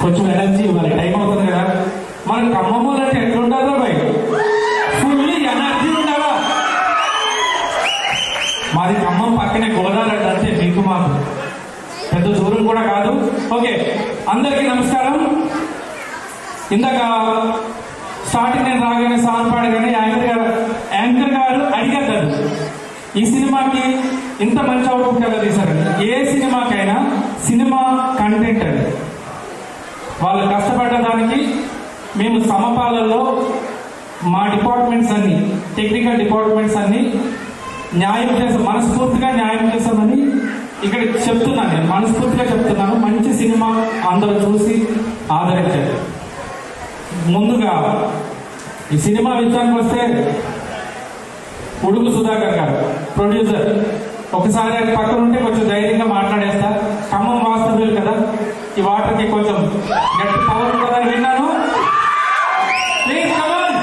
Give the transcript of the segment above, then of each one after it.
కొంచెం ఎనర్జీ ఇవ్వాలి, టైం అవుతుంది కదా. మన ఖమ్మం అంటే ఎట్లుంటుందో భయ్, ఫుల్ ఎనర్జీ ఉండాలా. మాది ఖమ్మం పక్కనే గోదావరి అంటే మీకు మాకు పెద్ద దూరం కూడా కాదు. ఓకే, అందరికీ నమస్కారం. ఇందాక స్టార్టింగ్ నేను రాగానే సాంగ్ పాడగానే యాంకర్ గారు అడిగారు, ఈ సినిమాకి ఇంత మంచి అవుట్పుట్ ఎలా తీశారండి. ఏ సినిమాకైనా సినిమా కంటెంట్ అది, వాళ్ళు కష్టపడ్డదానికి మేము సమపాలల్లో మా డిపార్ట్మెంట్స్ అన్ని, టెక్నికల్ డిపార్ట్మెంట్స్ అన్ని న్యాయం చేస్తాం, మనస్ఫూర్తిగా న్యాయం చేస్తామని ఇక్కడ చెప్తున్నాను. నేను మనస్ఫూర్తిగా చెప్తున్నాను. మంచి సినిమా అందరూ చూసి ఆదరించారు. ముందుగా ఈ సినిమా విషయానికి వస్తే ఉడుగు సుధాకర్ గారు ప్రొడ్యూసర్, ఒకసారి అది పక్కన ఉంటే కొంచెం ధైర్యంగా మాట్లాడేస్తా. ఖమ్మం వాస్తవ్యులు కదా, ఈ వాటర్కి కొంచెం గట్టి పవర్ ఉంటుందని విన్నాను. Please come on,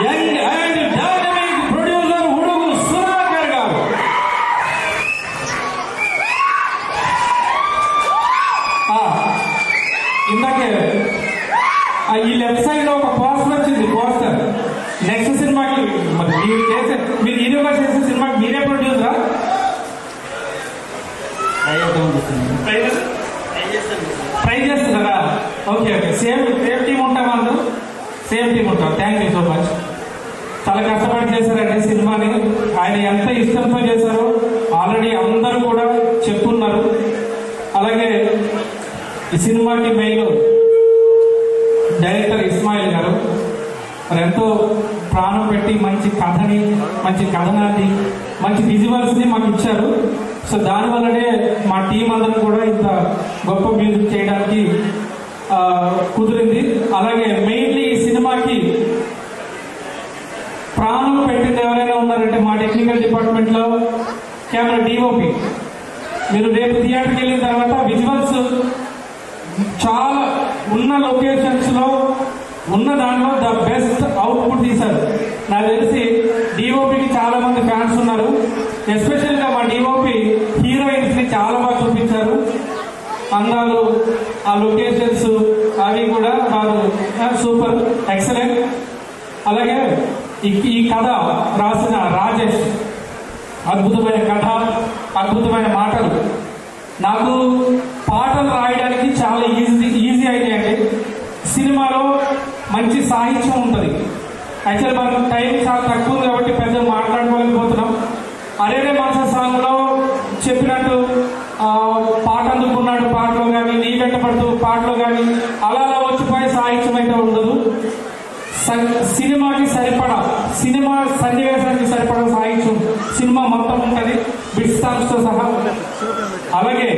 young and dynamic producer ఉడుగు సుధాకర్ గారు. ఇందాకే ఈ లెఫ్ట్ సైడ్ లో ఒక పోస్టర్ వచ్చింది. పోస్టర్ నెక్స్ట్ సినిమాకి మీరు హీరోగా చేసే సినిమాకి మీరే ప్రొడ్యూసరా? ట్రై చేస్తున్నారా? ఓకే ఓకే, సేమ్ టీమ్ ఉంటాం, అందరూ సేమ్ టీమ్ ఉంటాం. Thank you so much. చాలా కష్టపడి చేశారండి సినిమాని. ఆయన ఎంత ఇష్టంతో చేశారో ఆల్రెడీ అందరూ కూడా చెప్తున్నారు. అలాగే ఈ సినిమాకి మెయిన్ డైరెక్టర్ ఇస్మాయిల్ గారు మరి ఎంతో ప్రాణం పెట్టి మంచి కథని, మంచి కథనాన్ని, మంచి విజువల్స్ ని మాకు ఇచ్చారు. సో దానివల్లనే మా టీం అందరం కూడా ఇంత గొప్ప మ్యూజిక్ చేయడానికి కుదిరింది. అలాగే మెయిన్లీ ఈ సినిమాకి ప్రాణం పెట్టింది ఎవరైనా ఉన్నారంటే మా టెక్నికల్ డిపార్ట్మెంట్ లో కెమెరా డిఓపి. మీరు రేపు థియేటర్కి వెళ్ళిన తర్వాత విజువల్స్ చాలా ఉన్న లొకేషన్స్ లో ఉన్న దాంట్లో ద బెస్ట్ అవుట్పుట్ తీశారు. నాకు తెలిసి డిఓపికి చాలా మంది ఫ్యాన్స్ ఉన్నారు. ఎస్పెషల్ గా మా డిఓపి హీరోయిన్స్ ని చాలా బాగా చూపించారు. అందాలు, ఆ లొకేషన్స్ అవి కూడా బాగా సూపర్ ఎక్సలెంట్. అలాగే ఈ కథ రాసిన రాజేష్, అద్భుతమైన కథ, అద్భుతమైన మాటలు. నాకు పాటలు రాయడానికి చాలా ఈజీ అయినాయండి. సినిమాలో మంచి సాహిత్యం ఉంటుంది. యాక్చువల్ మనకు టైం చాలా తక్కువ కాబట్టి పెద్ద మాట్లాడుకోలేకపోతున్నాం. అరేరే మనస సాంగ్ లో చెప్పినట్టు పాట అందుకున్నాడు పాటలో కానీ, నీ వెంట పడుతూ పాటలో కానీ అలా వచ్చిపోయే సాహిత్యం అయితే ఉండదు. సినిమాకి సరిపడా, సినిమా సన్నివేశానికి సరిపడా సాహిత్యం సినిమా మొత్తం ఉంటుంది, బిట్ సాంగ్స్ తో సహా. అలాగే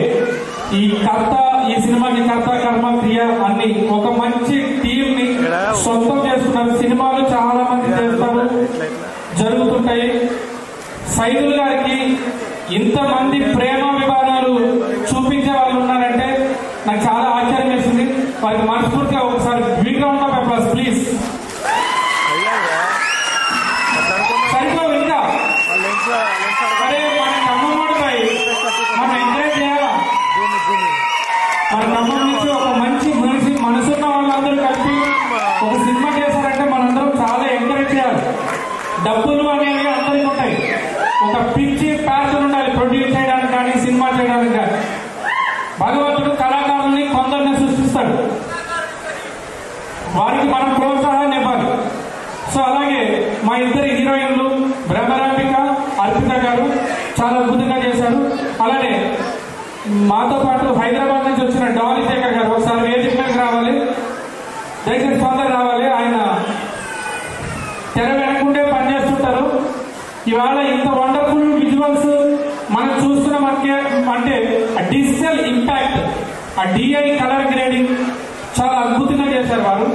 ఈ సినిమాకి కర్త, కర్మ, క్రియ అన్ని ఒక మంచి టీం ని సొంతం చేసుకున్నారు. సినిమాలు చాలా మంది చేస్తారు, జరుగుతుంటాయి. సైదుల్ గారికి ఇంతమంది ప్రేమ విభాగాలు చూపించే వాళ్ళు ఉన్నారంటే నాకు చాలా ఆశ్చర్యం వేసింది. వారికి మనస్ఫూర్తిగా ఒకసారి big round of applause please. సరిగ్గా ఇంకా అరే మన ఖమ్మంపై మనం ఎంజాయ్ చేయాలా? మన ఖమ్మం నుంచి ఒక మంచి మనసున్న వాళ్ళందరూ కలిపి ఒక సినిమా చేశారంటే మనందరం చాలా ఎంకరేజ్ చేయాలి. డబ్బులు అనేవి అందరికీ ఉంటాయి, ఒక పిచ్చి ప్యాషన్ ఉండాలి ప్రొడ్యూస్ చేయడానికి కానీ సినిమా చేయడానికి కానీ. భగవంతుడు కళాకారుల్ని కొందరిని సృష్టిస్తాడు, వారికి మనం ప్రోత్సాహాన్ని ఇవ్వాలి. సో అలాగే మా ఇద్దరు హీరోయిన్లు బ్రహ్మరాంబిక, అర్పిత గారు చాలా అద్భుతంగా చేశారు. అలానే మాతో పాటు హైదరాబాద్ నుంచి వచ్చిన డాలీ శేఖర్ గారు ఒకసారి వేదిక మీదకి రావాలి, దయచేసి తొందర రావాలి. ఆయన తెర వెనకుండే పనిచేస్తుంటారు. ఇవాళ ఇంత వండర్ఫుల్ విజువల్స్ మనం చూస్తున్నాం అంటే డిజిటల్ ఇంపాక్ట్, ఆ డిఐ కలర్ గ్రేడింగ్ చాలా అద్భుతంగా చేశారు వారు.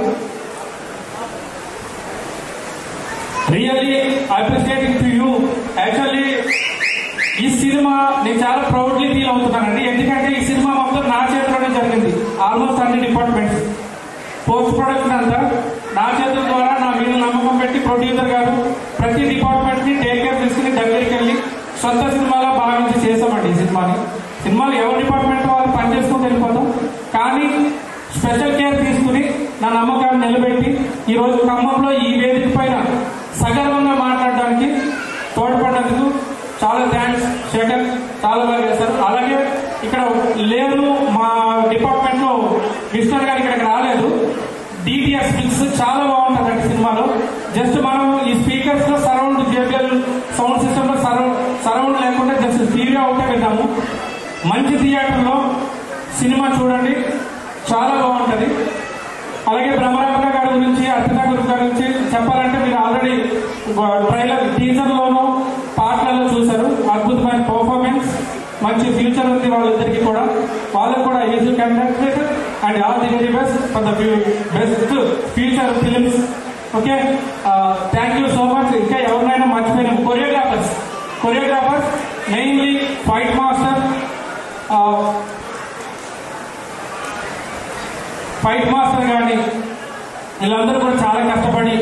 Really appreciating to you. Actually ఈ సినిమా నేను చాలా ప్రౌడ్లీ ఫీల్ అవుతున్నానండి. ఎందుకంటే ఈ సినిమా మొత్తం నా చేతిలోనే జరిగింది. ఆల్మోస్ట్ అన్ని డిపార్ట్మెంట్స్, పోస్ట్ ప్రొడక్షన్ అంతా నా చేతుల ద్వారా నా మీద నమ్మకం పెట్టి ప్రొడ్యూసర్ గారు ప్రతి డిపార్ట్మెంట్ ని టేక్ కేర్ తీసుకుని దగ్గరికి వెళ్ళి సొంత సినిమాలో భావించి చేసామండి ఈ సినిమాని. సినిమాలు ఎవరి డిపార్ట్మెంట్ వాళ్ళు పనిచేసుకుంటూ వెళ్ళిపోతాం, కానీ స్పెషల్ కేర్ తీసుకుని నా నమ్మకాన్ని నిలబెట్టి ఈరోజు ఖమ్మంలో ఈ వేదిక పైన సగర్వంగా మాట్లాడడానికి తోడ్పడినందుకు చాలా థ్యాంక్స్ శేఖర్, చాలా బాగా చేశారు. అలాగే ఇక్కడ లేరు మా డిపార్ట్మెంట్ లో విష్ణు గారు ఇక్కడికి రాలేదు. డిటిఎస్ మిక్స్ చాలా బాగుంటుందండి సినిమాలో. జస్ట్ మనం ఈ స్పీకర్స్ లో సరౌండ్ జేబిఎల్ సౌండ్ సిస్టమ్ లో సరౌండ్ లేకుండా జస్ట్ స్టీరియో అవుతే విన్నాము. మంచి థియేటర్లో సినిమా చూడండి, చాలా బాగుంటుంది. అలాగే బ్రహ్మరాంబ గారి గురించి, అర్పిత గురు గారి గురించి చెప్పాలంటే మీరు ఆల్రెడీ ట్రైలర్ టీజర్ లోనూ పాటలలో చూశారు. అద్భుతమైన పర్ఫార్మెన్స్, మంచి ఫ్యూచర్ ఉంది వాళ్ళిద్దరికి కూడా. వాళ్ళకు కూడా is conducted and all the very best for the best future films. Okay, thank you so much. ఇంకా ఎవరినైనా మర్చిపోయినా కొరియోగ్రాఫర్స్ మెయిన్లీ ఫైట్ మాస్టర్ కానీ వీళ్ళందరూ కూడా చాలా కష్టపడి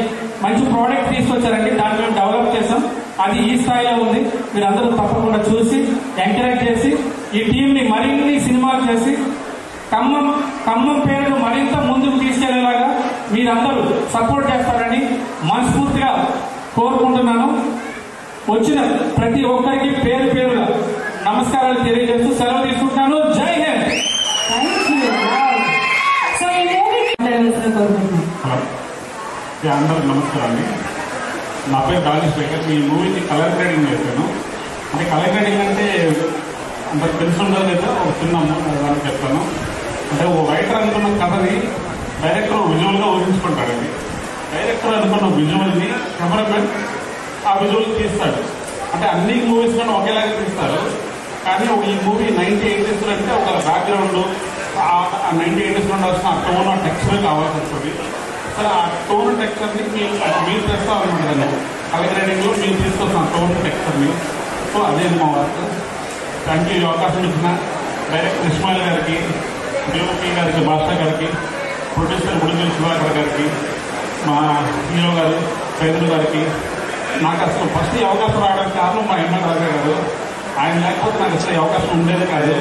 మంచి ప్రోడక్ట్ తీసుకొచ్చారండి. దాన్ని మేము డెవలప్ చేసాం. అది ఈ స్థాయిలో ఉంది. మీరందరూ తప్పకుండా చూసి ఎంకరేజ్ చేసి ఈ టీంని మరిన్ని సినిమాలు చేసి ఖమ్మం పేరును మరింత ముందుకు తీసుకెళ్లేలాగా మీరందరూ సపోర్ట్ చేస్తారని మనస్ఫూర్తిగా కోరుకుంటున్నాను. వచ్చిన ప్రతి ఒక్కరికి పేరు పేరుగా నమస్కారాలు తెలియజేస్తూ సెలవు తీసుకుంటున్నాను. జై హింద్. అందరికి నమస్కారం అండి. నా పేరు డాలి శేఖర్. ఈ మూవీకి కలర్ గ్రేడింగ్ చేశాను. అంటే కలర్ గ్రేడింగ్ అంటే అందరికి తెలిసి ఉండదు లేదా, ఒక చిన్న దాన్ని చెప్తాను. అంటే ఓ రైటర్ అనుకున్న కథని డైరెక్టర్ విజువల్గా ఊహించుకుంటాడండి. డైరెక్టర్ అనుకున్న విజువల్ని కెమెరామెన్ ఆ విజువల్ తీస్తాడు. అంటే అన్ని మూవీస్ కూడా ఒకేలాగా తీస్తారు. కానీ ఈ మూవీ 1980s అంటే ఒక బ్యాక్గ్రౌండ్, ఆ 1980s నుండి వచ్చిన ఆ టోన్, ఆ టెక్స్చర్ కావాల్సి వస్తుంది. అసలు ఆ టోన్ టెక్స్చర్ని మీరు తెస్తామన్నమాట. కలర్ గ్రేడింగ్లో మీరు తీసుకొస్తాం టోన్ టెక్స్చర్ని. సో అదే మా వర్క్. Thank you. ఈ అవకాశం ఇచ్చిన డైరెక్టర్ ఇస్మాయిల్ గారికి, డిఓపి గారికి, భాషా గారికి, ప్రొడ్యూసర్ గుడిజల్ శివాకర్ గారికి, మా హీరో గారు పేదలు గారికి. నాకు అసలు ఫస్ట్ ఈ అవకాశం రావడానికి కారణం మా ఎంఆర్ రాజా గారు. ఆయన లేకపోతే నాకు అసలు ఈ అవకాశం ఉండేది కాదు.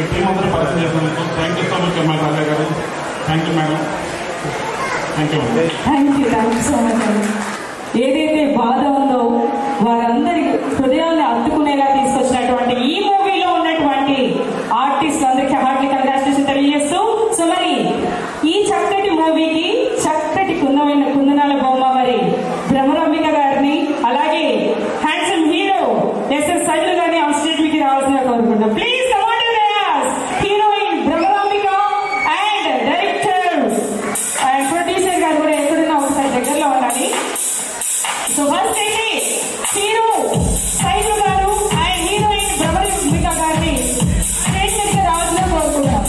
ఈ టీం అందరూ పరిచయం చేసినందుకు thank you so much MR Raja garu. Thank you madam. Thank you so much అండి. ఏదైతే బాధ ఉందో వారందరి హృదయాన్ని అత్తుకునేలా తీసుకొచ్చినటువంటి ఈ మూవీలో ఉన్నటువంటి ఆర్టిస్టులందరికీ హార్ట్లీ కంగ్రాచులేషన్ తెలియజేస్తూ, సో మరి ఈ చక్కటి మూవీకి చక్కటి కుందనాల బొమ్మ మరి భ్రమరాంబిక గారిని, అలాగే హ్యాండ్సమ్ హీరో ఎస్ఎస్ సైలు గారిని ఆ స్టేజ్ మీకు రావాల్సిన కోరుకుంటాం. Please heroine Bhramarambika and directors and producer గారు కూడా ఎక్కడున్నా ఒకసారి దగ్గరలో ఉండాలి. సో ఫస్ట్ అయితే హీరో సైలు గారు అండ్ హీరోయిన్ భ్రమరాంబిక గారిని స్టేజ్ మీదకి రావాల్సిన కోరుకుంటాం.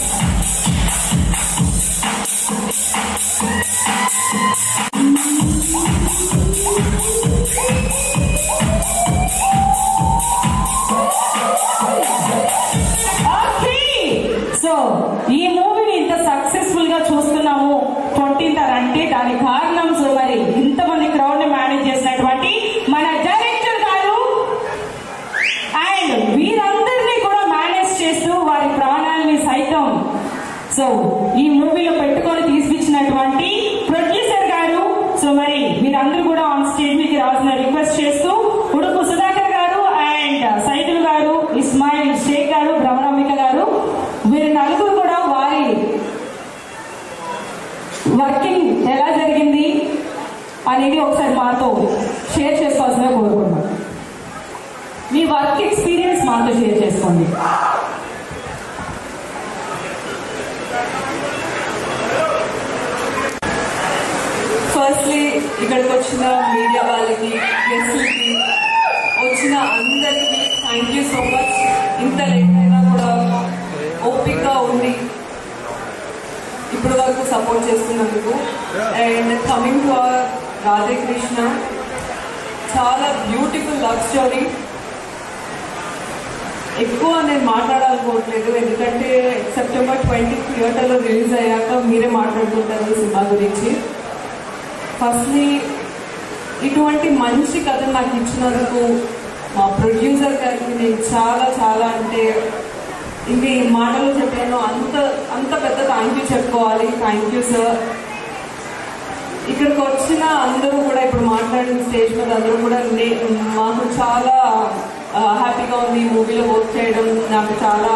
సో ఈ మూవీని ఇంత సక్సెస్ఫుల్ గా చూస్తున్నాము 20th అంటే దానికి కారణం సో మరి ఇంతమంది క్రౌడ్ ని మేనేజ్ చేసినటువంటి మన డైరెక్టర్ గారు అండ్ వీరందరినీ కూడా మేనేజ్ చేస్తూ వారి ప్రాణాలని సైతం సో ఈ మూవీలో పెట్టుకొని తీసుకొచ్చినటువంటి ప్రొడ్యూసర్ గారు. సో మరి మీరందరూ కూడా ఆన్ స్టేజ్ మీకు రావాల్సిన రిక్వెస్ట్ చేస్తూ ఉడుపు సుధాకర్ గారు అండ్ సైదుల్ గారు, ఇస్మాయిల్ షేక్ గారు, భ్రమరాంబిక గారు, వీరి నలుగురు కూడా వారి వర్కింగ్ ఎలా జరిగింది అనేది ఒకసారి మాతో షేర్ చేసుకోవాల్సిందిగా కోరుకుంటున్నాం. మీ వర్క్ ఎక్స్పీరియన్స్ మాతో షేర్ చేసుకోండి. ఫస్ట్లీ ఇక్కడికి వచ్చిన మీడియా వాళ్ళకి, గెస్ట్లకి, వచ్చిన అందరికీ థ్యాంక్ యూ సో మచ్. ఇంత లేట్ అయినా కూడా ఓపికగా ఉండి ఇప్పుడు వరకు సపోర్ట్ చేస్తున్నందుకు. And coming to our Radhakrishna, చాలా బ్యూటిఫుల్ లవ్ స్టోరీ. ఎక్కువ నేను మాట్లాడాలనుకోవట్లేదు, ఎందుకంటే సెప్టెంబర్ 20 థియేటర్లో రిలీజ్ అయ్యాక మీరే మాట్లాడుకుంటారు సినిమా గురించి. ఫస్ట్లీ ఇటువంటి మంచి కథ నాకు ఇచ్చినందుకు మా ప్రొడ్యూసర్ గారికి నేను చాలా చాలా అంటే ఇంక ఈ మాటలు చెప్పాను, అంత పెద్ద థ్యాంక్ యూ చెప్పుకోవాలి. Thank you sir. ఇక్కడికి వచ్చిన అందరూ కూడా, ఇప్పుడు మాట్లాడిన స్టేజ్ మీద అందరూ కూడా మాకు చాలా హ్యాపీగా ఉంది ఈ మూవీలో వర్క్ చేయడం, నాకు చాలా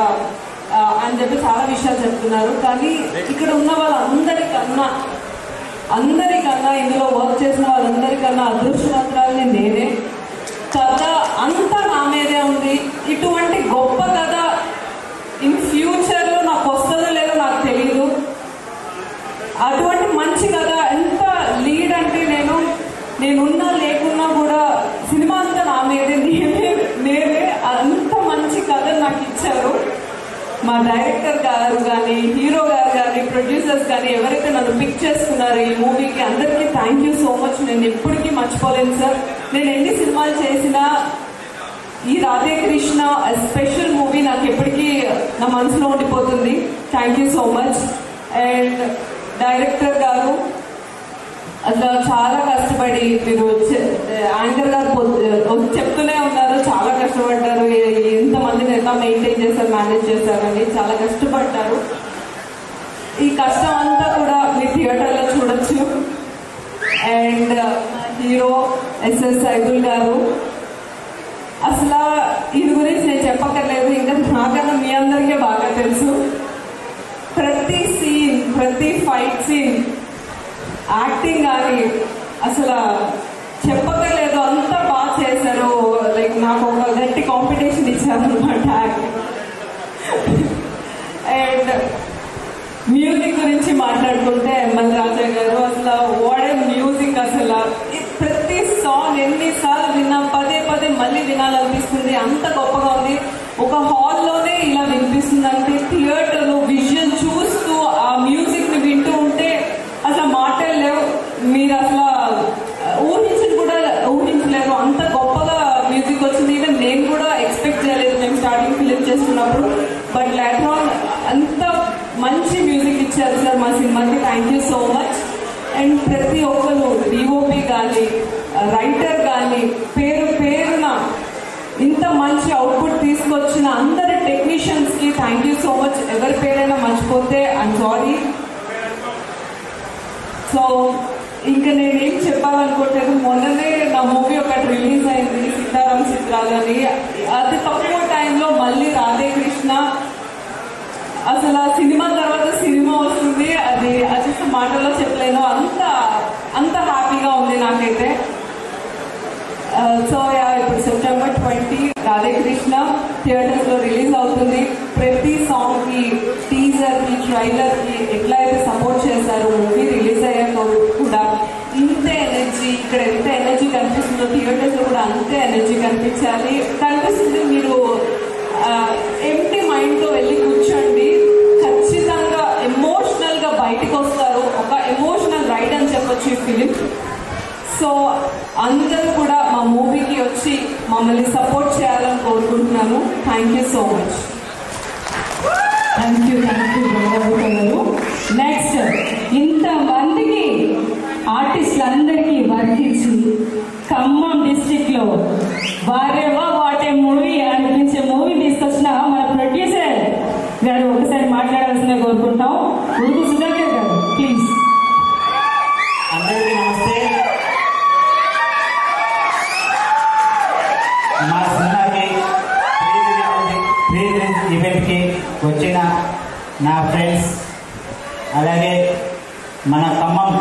అని చెప్పి చాలా విషయాలు చెప్తున్నారు. కానీ ఇక్కడ ఉన్న వాళ్ళందరికన్నా ఇందులో వర్క్ చేసిన వాళ్ళందరికన్నా అదృష్టవంతురాలని నేనే. కథ అంతా నా మీదే ఉంది. ఇటువంటి గొప్ప కథ ఇన్ ఫ్యూచర్లో నాకు వస్తుందో లేదో నాకు తెలియదు. అటువంటి మంచి కథ, ఎంత లీడ్ అంటే నేనున్నా లేకున్నా కూడా సినిమా అంతా నా మీదే, నేనే అంత మంచి కథ నాకు ఇచ్చారు. మా డైరెక్టర్ గారు కానీ, హీరో గారు కానీ, ప్రొడ్యూసర్స్ కానీ, ఎవరైతే నన్ను పిక్ చేసుకున్నారో ఈ మూవీకి, అందరికీ థ్యాంక్ యూ సో మచ్. నేను ఎప్పటికీ మర్చిపోలేను సార్. నేను ఎన్ని సినిమాలు చేసినా ఈ రాధేకృష్ణ స్పెషల్ మూవీ నాకు ఎప్పటికీ నా మనసులో ఉండిపోతుంది. Thank you so much. And director గారు అసలు చాలా కష్టపడి, మీరు యాంకర్ గారు చెప్తూనే ఉన్నారు, చాలా కష్టపడ్డారు. ఎంతమందిని ఎలా మెయింటైన్ చేశారు, మేనేజ్ చేశారని చాలా కష్టపడ్డారు. ఈ కష్టం అంతా కూడా మీ థియేటర్లో చూడొచ్చు. అండ్ హీరో ఎస్ఎస్ సైదుల్ గారు, అసలు ఇది గురించి నేను చెప్పక్కర్లేదు, ఇంకా నాకన్నా మీ అందరికీ బాగా తెలుసు. ప్రతి సీన్, ప్రతి ఫైట్ సీన్, యాక్టింగ్ కానీ అసలు చెప్పక్కర్లేదు, అంతా బాగా చేశారు. లైక్ నాకు ఒక గట్టి కాంపిటీషన్ ఇచ్చారు అనమాట యాక్టింగ్. అండ్ మ్యూజిక్ గురించి మాట్లాడుకుంటే ఎంఎల్ రాజా గారు, అసలు వాడే మ్యూజిక్, అసలు ప్రతి సాంగ్ ఎన్నిసార్లు విన్నా పదే మళ్ళీ వినాలనిపిస్తుంది, అంత గొప్పగా ఉంది. ఒక హాల్లోనే ఇలా వినిపిస్తుంది అంటే, థియేటర్లో విజువల్ చూస్తూ ఆ మ్యూజిక్ ని వింటూ ఉంటే అసలు మాటలు లేవు. మీరు అసలు ఊహించలేరు, అంత గొప్పగా మ్యూజిక్ వచ్చింది. ఈవెన్ నేను కూడా ఎక్స్పెక్ట్ చేయలేదు మేము స్టార్టింగ్ ఫిలిం చేస్తున్నప్పుడు. బట్ లేటర్ ఆన్ అంత మంచి మ్యూజిక్ ఇచ్చారు సార్ మా సినిమాకి. Thank you so much. And ప్రతి ఒక్కరు, డిఓపి కానీ, రైటర్ కానీ, పేరున ఇంత మంచి అవుట్పుట్ తీసుకొచ్చిన అందరి టెక్నీషియన్స్ కి థ్యాంక్ యూ సో మచ్. ఎవరి పేరైనా మర్చిపోతే ఐఎమ్ సారీ. సో ఇంకా నేనేం చెప్పాలనుకోవట్లేదు. మొన్ననే నా మూవీ ఒకటి రిలీజ్ అయింది, సీతారాం చిత్రాలు అని. అతి తక్కువ టైంలో మళ్ళీ రాధేకృష్ణ, అసలు ఆ సినిమా తర్వాత సినిమా వస్తుంది, అది మాటల్లో చెప్పలేను, అంత హ్యాపీగా ఉంది నాకైతే. సో ఇప్పుడు సెప్టెంబర్ 20 రాధేకృష్ణ థియేటర్స్ లో రిలీజ్ అవుతుంది. ప్రతి సాంగ్ కి, టీజర్ కి, ట్రైలర్ కి ఎట్లా అయితే సపోర్ట్ చేశారు, మూవీ రిలీజ్ అయ్యాక కూడా ఇంతే ఎనర్జీ, ఇక్కడ ఎంత ఎనర్జీ కనిపిస్తుందో థియేటర్స్ లో కూడా అంతే ఎనర్జీ కనిపిస్తుంది. మీరు ఎంటీ మైండ్ తో వెళ్ళి కూర్చోండి, ఖచ్చితంగా ఎమోషనల్ గా బయటకు వస్తారు. ఒక ఎమోషనల్ రైడ్ అని చెప్పొచ్చు ఈ ఫిలిం. సో అందరూ కూడా మా మూవీకి వచ్చి మమ్మల్ని సపోర్ట్ చేయాలని కోరుకుంటున్నాను. Thank you so much. Thank you గారు. నెక్స్ట్, ఇంతమందికి ఆర్టిస్టులందరికీ వర్క్ ఇచ్చి ఖమ్మం డిస్ట్రిక్ట్ లో వాటే మూవీ అనిపించే మూవీ తీసుకొచ్చిన మన ప్రొడ్యూసర్ గారు ఒకసారి మాట్లాడాల్సిందే కోరుకుంటాం. ఉరుకు సుధాకర్ గారు, ప్లీజ్. అందరికీ నమస్తే. మా సినిమాకి ప్రీ రిలీజ్ ఈవెంట్కి వచ్చిన నా ఫ్రెండ్స్, అలాగే మన ఖమ్మం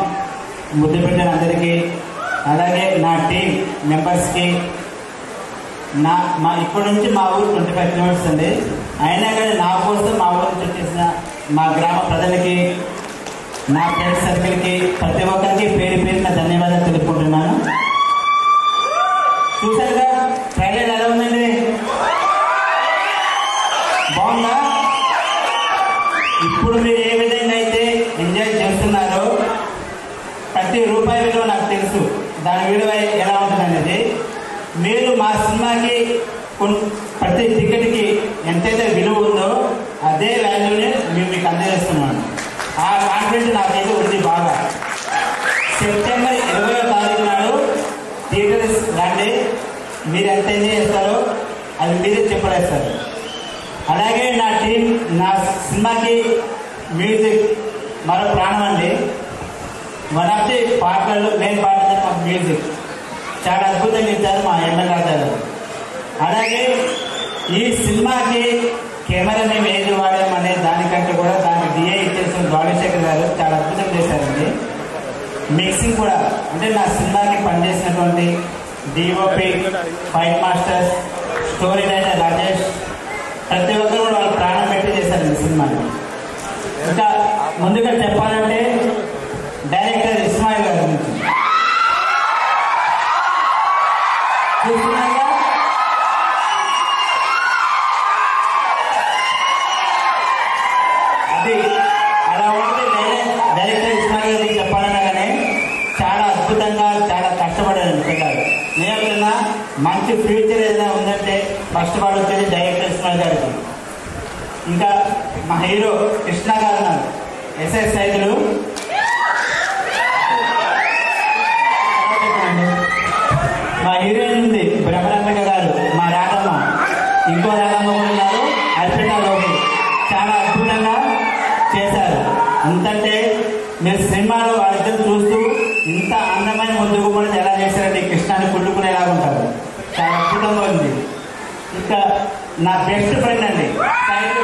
ముద్దు పెట్టినందరికీ, అలాగే నా టీం మెంబర్స్కి, ఇప్పటి నుంచి మా ఊరు 25 కిలోమీటర్స్ అండి, అయినా కానీ నా కోసం మా ఊరు నుంచి వచ్చేసిన మా గ్రామ ప్రజలకి, నా ఫ్రెండ్స్ సర్కిల్కి, ప్రతి ఒక్కరికి పేరున ధన్యవాదాలు తెలుపుకుంటున్నాను. చూసారుగా ట్రైలర్ ఎలా ఉందండి, బాగుందా? ఇప్పుడు మీరు ఏ విధంగా అయితే ఎంజాయ్ చేస్తున్నారో, ప్రతి రూపాయి విలువ నాకు తెలుసు, దాని విలువ ఎలా ఉంటుందనేది. మీరు మా సినిమాకి ప్రతి టికెట్కి ఎంతైతే విలువ ఉందో అదే వాల్యూని మేము మీకు అందజేస్తున్నాను. ఆ కాన్ఫిడెంట్ నాకైతే ఉంది బాగా. సెప్టెంబర్ 20వ తారీఖు నాడు థియేటర్స్ రండి. మీరు ఎంత ఎంజాయ్ చేస్తారో అది మీరే చెప్పలేస్తారు. అలాగే నా టీం నా సినిమాకి మ్యూజిక్ మరో ప్రాణం అండి. వన్ ఆఫ్ ది పాటలు మెయిన్ పాటలు మాకు మ్యూజిక్ చాలా అద్భుతంగా ఇచ్చారు మా ఎమ్మెల్యే గారు. అలాగే ఈ సినిమాకి కెమెరా మేము ఏది వాడాం అనే దానికంటే కూడా దానికి డిఏ ఇచ్చేసిన బాలశేఖర్ గారు చాలా అద్భుతంగా చేశారండి. మిక్సింగ్ కూడా అంటే నా సినిమాకి పనిచేసినటువంటి DOP, fight masters, story writer Rajesh, ప్రతి ఒక్కరు కూడా వాళ్ళు ప్రాణం పెట్టి చేశారండి సినిమాని. ఇంకా ముందుగా చెప్పాలంటే డైరెక్టర్ ఇస్మాయిల్ గారి గురించి చూస్తున్నారా? అది అలా ఉంటే డైరెక్టర్ ఇస్మాయిల్ గారికి చెప్పాలన్నా కానీ చాలా అద్భుతంగా చాలా కష్టపడారు పిల్లలు. నేను మంచి ఫ్యూచర్ ఏదైనా ఉందంటే ఫస్ట్ వాడు వచ్చేది డైరెక్టర్ ఇస్మాయిల్ గారికి. ఇంకా మా హీరో కృష్ణ గారు ఉన్నారు, ఎస్ఐ సైదులు. మా హీరోయిన్ ఉంది బ్రహ్మరంగ గారు, మా రాధమ్మ, ఇంకో రాధమ్మ కూడా ఉన్నారు, అర్పితలోకి చాలా అద్భుతంగా చేశారు. అంతంటే మీరు సినిమాలో వాళ్ళిద్దరు చూస్తూ ఇంత అందమైన ముందుకు కూడా ఎలా చేశారంటే కృష్ణాన్ని కుట్టుకునేలాగా ఉంటారు. చాలా అద్భుతంగా ఉంది. ఇంకా నా బెస్ట్ ఫ్రెండ్ అండి సైదు.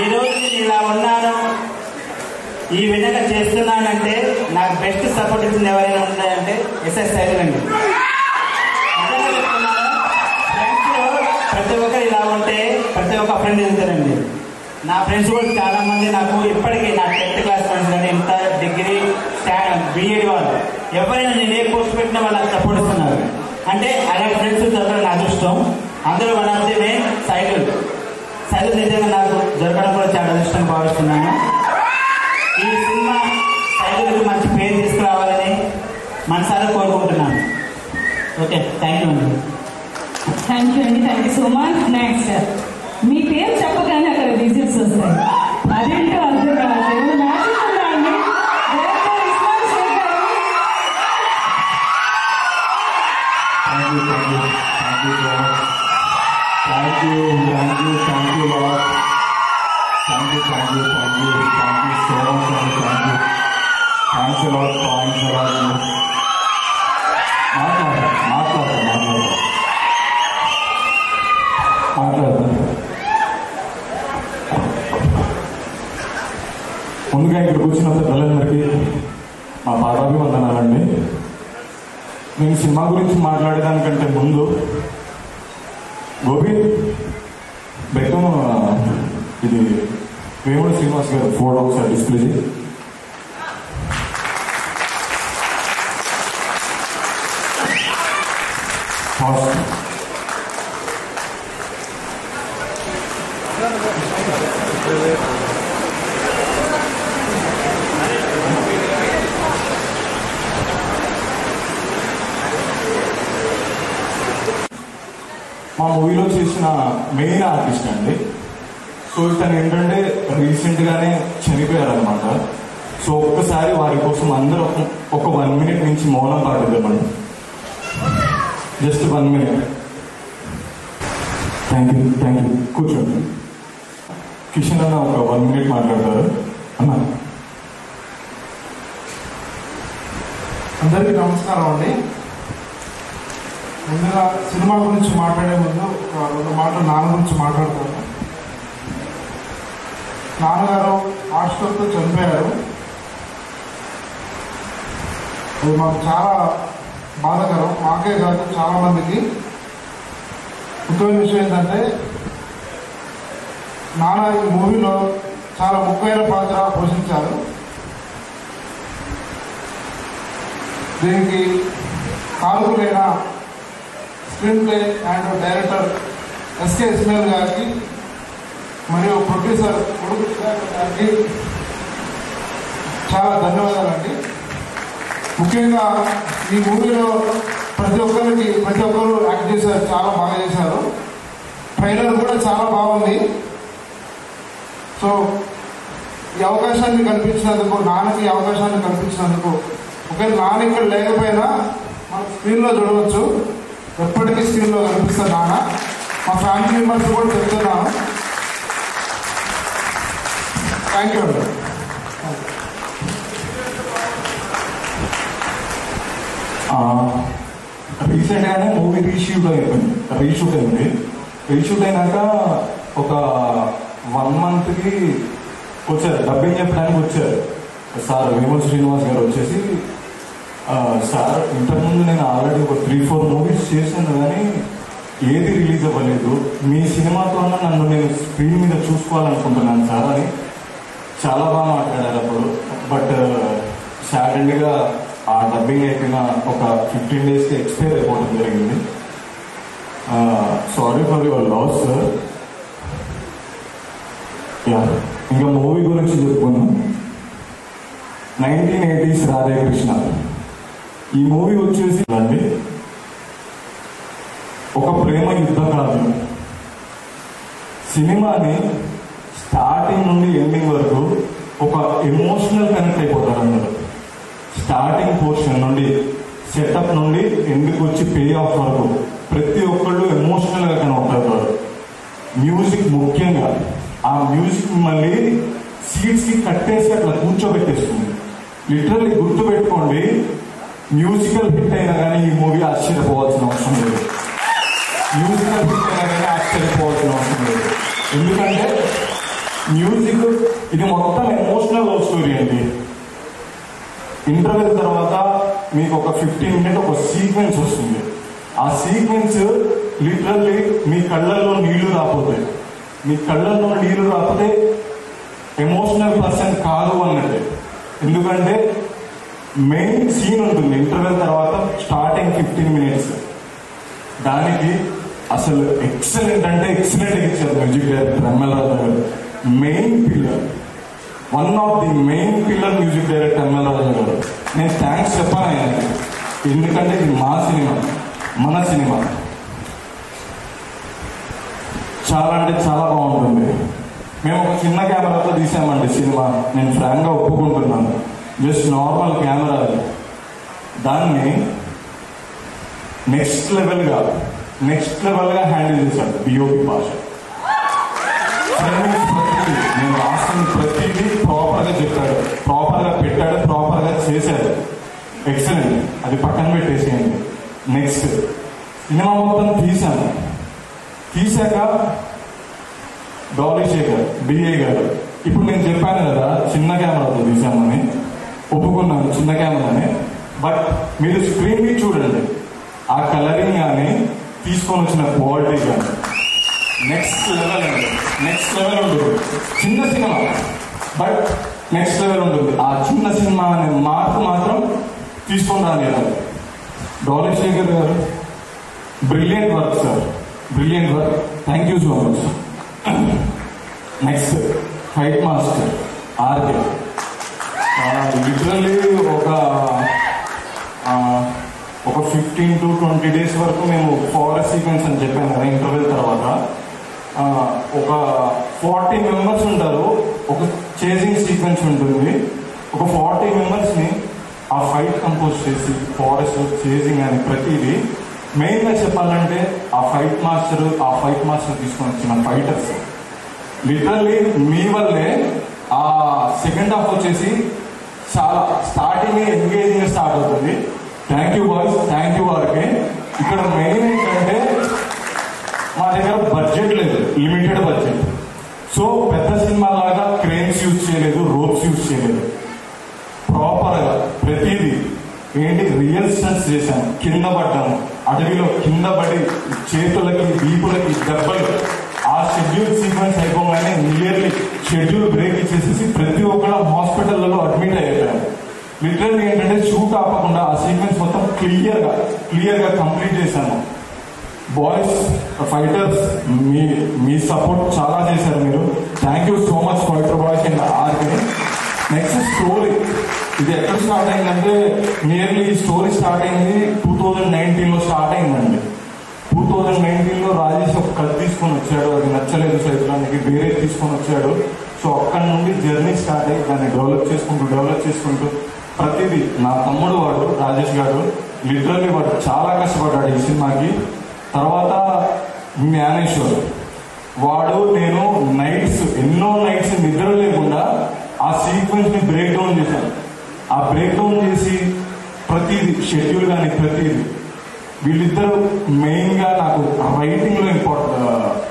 ఈరోజు నేను ఇలా ఉన్నాను, ఈ విధంగా చేస్తున్నానంటే నాకు బెస్ట్ సపోర్ట్ ఇచ్చింది ఎవరైనా ఉన్నాయంటే ఎస్ఎస్ సైదులు అండి. ఫ్రెండ్స్లో ప్రతి ఒక్కరు ఇలా ఉంటే ప్రతి ఒక్క ఫ్రెండ్ ఎదుగుతారండి. నా ఫ్రెండ్స్ కూడా చాలా మంది నాకు ఇప్పటికీ నా 10th క్లాస్ ఫ్రెండ్స్ కానీ ఇంత డిగ్రీ బిఎడ్ వాళ్ళు ఎవరైనా నేను ఏ పోస్ట్ పెట్టినా వాళ్ళు నాకు సపోర్ట్ ఇస్తున్నారు. అంటే అలాంటి ఫ్రెండ్స్ దొరకడం నా అదృష్టం. అందరూ one of the main Saidulu నిజంగా నాకు దొరకడం కూడా చాలా అదృష్టంగా భావిస్తున్నాను. ఈ సినిమా సైదులకు మంచి పేరు తీసుకురావాలని మనసారా కోరుకుంటున్నాను. ఓకే, థ్యాంక్ యూ అండి. థ్యాంక్ యూ అండి, thank you so much. Next మీ పేరు చెప్పగానే అక్కడ విజిల్స్ వస్తాయి, అదేంటో అర్థం కావట్లేదు. మ్యాజిక్ ఉందా అండి? డైరెక్టర్ ఇస్మాయిల్ షేక్ గారు. ముందుగా ఇక్కడ కూర్చున్న పిల్లలందరికీ మా పాదాభివందనాలండి. నేను సినిమా గురించి మాట్లాడేదానికంటే ముందు గోపి బెట్టం ఇది వేముడు శ్రీనివాస్ గారు ఫోటో ఒకసారి డిస్ప్లే చేసి. మా మూవీలో చేసిన మెయిన్ ఆర్టిస్ట్ అండి. సో ఇతను ఏంటంటే రీసెంట్గానే చనిపోయారనమాట. సో ఒక్కసారి వారి కోసం అందరూ ఒక 1 minute నుంచి మౌనం పాటిద్దామండి. Just 1 minute. Thank you. కూర్చోండి. కిషన్ అన్న ఒక 1 minute మాట్లాడతారు అన్న. అందరికీ నమస్కారం అండి. ముందుగా సినిమా గురించి మాట్లాడే ముందు ఒక 2 మాటలు నాన్న గురించి మాట్లాడతాను. నాన్నగారు హాస్పిటల్తో చనిపోయారు. అది మాకు చాలా బాధాకరం, మాకే కాదు చాలా మందికి. ముఖ్యమైన విషయం ఏంటంటే నాన్న ఈ మూవీలో చాలా ముఖ్యమైన పాత్ర పోషించారు. దీనికి కారకులైన screenplay and director SK Ismail గారికి మరియు ప్రొడ్యూసర్ కొడుకు గారికి చాలా ధన్యవాదాలండి. ముఖ్యంగా ఈ మూవీలో ప్రతి ఒక్కరు యాక్ట్ చేశారు, చాలా బాగా చేశారు. ట్రైలర్ కూడా చాలా బాగుంది. సో ఈ అవకాశాన్ని కల్పించినందుకు, నాన్నకి అవకాశాన్ని కల్పించినందుకు, ఒకవేళ నాన్న ఇక్కడ లేకపోయినా మనం స్క్రీన్లో చూడవచ్చు, ఎప్పటికీ స్క్రీన్లో కనిపిస్తారు నాన్న. మా ఫ్యామిలీ మెంబర్స్ కూడా చెప్తున్నాను, థ్యాంక్ యూ అండి. రీసెంట్ గానే మూవీ రీషూట్ అయింది. రీషూట్ అయినాక ఒక 1 month కి వచ్చారు, డబ్బింగ్ చెప్పడానికి వచ్చారు సార్ వేమూరి శ్రీనివాస్ గారు వచ్చేసి, సార్ ఇంతకుముందు నేను ఆల్రెడీ ఒక 3-4 movies చేశాను కానీ ఏది రిలీజ్ అవ్వలేదు, మీ సినిమాతో నన్ను నేను స్క్రీన్ మీద చూసుకోవాలనుకుంటున్నాను సార్ అని చాలా బాగా మాట్లాడారు అప్పుడు. బట్ సాడన్గా ఆ డబ్బింగ్ అయిపోయిన ఒక 15 days ఎక్స్పైర్ అయిపోవడం జరిగింది. Sorry for your loss sir. ఇంకా మూవీ గురించి చెప్పుకున్నాం. 1980s రాధాకృష్ణ. ఈ మూవీ వచ్చేసి అండి ఒక ప్రేమ యుద్ధ కాదు. సినిమాని స్టార్టింగ్ నుండి ఎండింగ్ వరకు ఒక ఎమోషనల్ కనెక్ట్ అయిపోతారు అందరూ. స్టార్టింగ్ పోర్షన్ నుండి సెటప్ నుండి ఎండ్కి వచ్చి పే ఆఫ్ వరకు ప్రతి ఒక్కళ్ళు ఎమోషనల్ గా కనెక్ట్ అవుతారు. మ్యూజిక్ ముఖ్యంగా, ఆ మ్యూజిక్ మళ్ళీ సీట్స్ కి కట్టేసి అట్లా కూర్చోబెట్టేస్తుంది. లిటరల్లీ గుర్తు పెట్టుకోండి, మ్యూజికల్ హిట్ అయినా కానీ ఈ మూవీ ఆశ్చర్యపోవాల్సిన అవసరం లేదు. మ్యూజికల్ హిట్ అయినా కానీ ఆశ్చర్యపోవాల్సిన అవసరం లేదు. ఎందుకంటే మ్యూజిక్ ఇది మొత్తం ఎమోషనల్ లవ్ స్టోరీ అండి. ఇంటర్వెల్ తర్వాత మీకు ఒక 15 minutes ఒక సీక్వెన్స్ వస్తుంది. ఆ సీక్వెన్స్ లిటరల్లీ మీ కళ్ళల్లో నీళ్లు రాపోతాయి. మీ కళ్ళల్లో నీళ్లు రాకపోతే ఎమోషనల్ పర్సన్ కాదు అన్నట్టే. ఎందుకంటే మెయిన్ సీన్ ఉంటుంది ఇంటర్వెల్ తర్వాత స్టార్టింగ్ 15 minutes. దానికి అసలు ఎక్సలెంట్ అంటే ఎక్సలెంట్ ఇచ్చారు music director ML Raja garu. Main pillar, one of the main pillar music director ML Raja garu. నేను థ్యాంక్స్ చెప్పాను ఆయనకి, ఎందుకంటే ఇది మా సినిమా, మన సినిమా. చాలా అంటే చాలా బాగుంటుంది. మేము ఒక చిన్న కెమెరాతో తీసామండి సినిమా, నేను ఫ్రాంక్ గా ఒప్పుకుంటున్నాను. Just normal camera. దాన్ని నెక్స్ట్ లెవెల్ గా హ్యాండిల్ చేశాడు డిఓపి భాష. నేను రాసిన ప్రతిదీ ప్రాపర్ గా చెప్పాడు, ప్రాపర్ గా పెట్టాడు, ప్రాపర్ గా చేశాడు. ఎక్సలెంట్. అది పక్కన పెట్టేసేయండి. నెక్స్ట్ సినిమా మొత్తం తీశాక డాలీ శేఖర్ డిఏ గారు, ఇప్పుడు నేను చెప్పాను కదా చిన్న కెమెరాతో తీసామని, ఒప్పుకున్నాను చిన్న కెమెరాని. బట్ మీరు స్క్రీన్ మీద చూడండి, ఆ కలరింగ్ కానీ తీసుకొని వచ్చిన క్వాలిటీ కానీ నెక్స్ట్ లెవెల్ అండి. నెక్స్ట్ లెవెల్ ఉంటుంది. చిన్న సినిమా బట్ నెక్స్ట్ లెవెల్ ఉంటుంది. ఆ చిన్న సినిమా అనే మార్పు మాత్రం తీసుకొని రాలేదు. Dolly Shekar garu brilliant work sir, brilliant work. Thank you so much. Next fight master RK. Literally ఒక 15 to 20 days వరకు మేము ఫారెస్ట్ సీక్వెన్స్ అని చెప్పాను కదా ఇంటర్వెల్ తర్వాత. ఒక 40 members ఉంటారు, ఒక చేసింగ్ సీక్వెన్స్ ఉంటుంది. ఒక 40 members ని ఆ ఫైట్ కంపోజ్ చేసి ఫారెస్ట్ చేసింగ్ అని ప్రతిదీ మెయిన్ గా చెప్పాలంటే ఆ ఫైట్ మాస్టర్ తీసుకొని వచ్చిన ఫైటర్స్. లిటరల్లీ మీ వల్లే ఆ సెకండ్ హాఫ్ వచ్చేసి చాలా స్టార్టింగ్ ఎంగేజింగ్ స్టార్ట్ అవుతుంది. Thank you boys, thank you RK. ఇక్కడ మెయిన్ ఏంటంటే మా దగ్గర బడ్జెట్ లేదు, లిమిటెడ్ బడ్జెట్. సో పెద్ద సినిమా లాగా క్రేన్స్ యూజ్ చేయలేదు, రోప్స్ యూజ్ చేయలేదు. ప్రాపర్ గా ప్రతిదీ ఏంటి రియల్ స్టంట్స్ చేశాను. కింద పడ్డాము, అడవిలో కింద పడి చేతులకి వీపులకి దెబ్బలు. ఆ షెడ్యూల్ సీక్వెన్స్ అయిపోగానే నియర్లీ షెడ్యూల్ బ్రేక్ ఇచ్చేసేసి ప్రతి ఒక్కరు హాస్పిటల్లో అడ్మిట్ అయ్యారు. లిటరల్లీ ఏంటంటే షూట్ ఆపకుండా ఆ సీక్వెన్స్ మొత్తం క్లియర్ గా కంప్లీట్ చేశాను. బాయ్స్ ఫైటర్స్ మీ సపోర్ట్ చాలా చేశారు మీరు. Thank you so much fighter boys and RK. Next story, ఇది ఎక్కడ స్టార్ట్ అయిందంటే నియర్లీ స్టోరీ స్టార్ట్ అయింది 2019లో స్టార్ట్ అయిందండి. 2019లో రాజేష్ ఒక కథ తీసుకొని వచ్చాడు, అది నచ్చలేదు సైతానికి, వేరే తీసుకొని వచ్చాడు. సో అక్కడ నుండి జర్నీ స్టార్ట్ అయ్యి దాన్ని డెవలప్ చేసుకుంటూ ప్రతిదీ నా తమ్ముడు వాడు రాజేష్ గారు లిటరల్లీ వాడు చాలా కష్టపడ్డాడు ఈ సినిమాకి. తర్వాత జ్ఞానేశ్వర్ వాడు నేను ఎన్నో నైట్స్ నిద్ర లేకుండా ఆ సీక్వెన్స్ ని బ్రేక్ డౌన్ చేశాను. ఆ బ్రేక్ డౌన్ చేసి ప్రతిది షెడ్యూల్ కానీ ప్రతిది వీళ్ళిద్దరూ మెయిన్ గా నాకు రైటింగ్ లో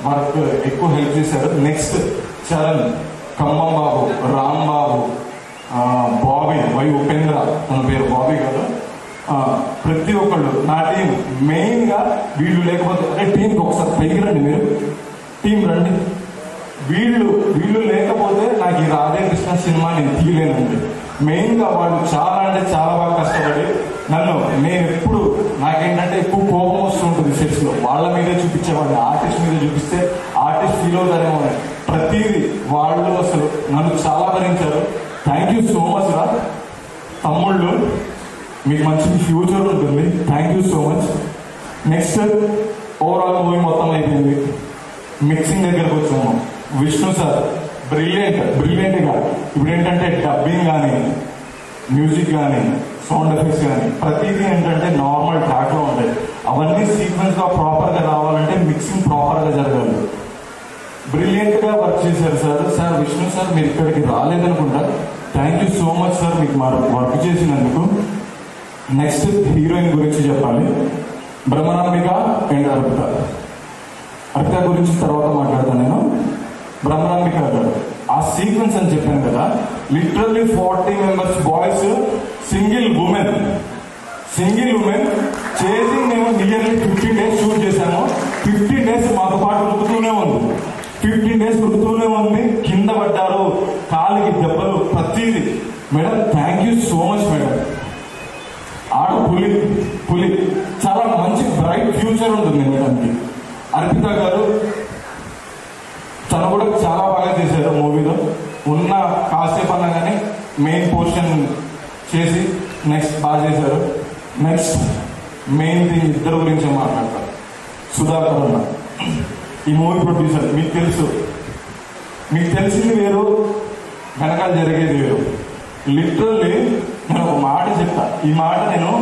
వర్క్ ఎక్కువ హెల్ప్ చేశారు. నెక్స్ట్ చరణ్, ఖమ్మం బాబు, రామ్ బాబు, బాబీ, వై ఉపేంద్ర, తన పేరు బాబీ కదా, ప్రతి ఒక్కళ్ళు నా టీం మెయిన్ గా. వీళ్ళు లేకపోతే అదే టీంకి ఒకసారి పైకి రండి, మీరు టీం రండి. వీళ్ళు లేకపోతే నాకు ఈ రాధేకృష్ణ సినిమా నేను తీయలేనండి. మెయిన్ గా వాళ్ళు చాలా అంటే చాలా బాగా కష్టపడి నేను ఎప్పుడు నాకేంటంటే ఎక్కువ కోపం వస్తుంటుంది సెట్స్ లో, వాళ్ళ మీదే చూపించేవాడిని. ఆర్టిస్ట్ మీద చూపిస్తే ఆర్టిస్ట్ ఫీల్ అవుతారేమో అని ప్రతిదీ వాళ్ళు అసలు నన్ను చాలా భరించారు. థ్యాంక్ యూ సో మచ్ రా తమ్ముళ్ళు, మీకు మంచి ఫ్యూచర్ ఉంటుంది. Thank you so much. Next overall movie మొత్తం అయిపోయింది. మిక్సింగ్ దగ్గరకు వచ్చాము. విష్ణు సార్ బ్రిలియంట్ గా ఇప్పుడు ఏంటంటే డబ్బింగ్ కానీ మ్యూజిక్ కానీ సౌండ్ ఎఫెక్ట్స్ కానీ ప్రతిదీ ఏంటంటే నార్మల్ ట్రాక్ లో ఉంటాయి. అవన్నీ సీక్వెన్స్ గా ప్రాపర్ గా రావాలంటే మిక్సింగ్ ప్రాపర్ గా జరగాలి. బ్రిలియంట్ గా వర్క్ చేశారు సార్. విష్ణు సార్ మీరు ఇక్కడికి రాలేదనుకుంటా. Thank you so much sir మీకు వర్క్ చేసినందుకు. నెక్స్ట్ హీరోయిన్ గురించి చెప్పాలి. బ్రహ్మనాంబిక అండ్ అర్పిత గురించి తర్వాత మాట్లాడతాను నేను. బ్రహ్మనాంబిక గారు ఆ సీక్వెన్స్ అని చెప్పాను కదా, literally 40 members boys, single women chasing మేము నియర్లీ 15 డేస్ షూట్ చేశాము. 15 డేస్ మాతో పాటు ఉరుకుతూనే ఉంది. 15 డేస్ ఉరుకుతూనే ఉంది. కింద పడ్డారు, కాలికి దెబ్బలు, ప్రతిదీ. Madam thank you so much madam. ఆడ పులి చాలా మంచి బ్రైట్ ఫ్యూచర్ ఉంటుంది మేడంకి. అర్పిత గారు తను కూడా చాలా బాగా చేశారు మూవీలో. ఉన్న కాసేపు అన్నా కానీ మెయిన్ పోర్షన్ చేసి నెక్స్ట్ బాగా చేశారు. నెక్స్ట్ మెయిన్ థింగ్ ఇద్దరు గురించి మాట్లాడతారు. సుధాకర్ అన్న ఈ మూవీ ప్రొడ్యూసర్. మీకు తెలిసింది వేరు, వెనకాల జరిగేది వేరు. లిటరల్లీ నేను ఒక మాట చెప్తా. ఈ మాట నేను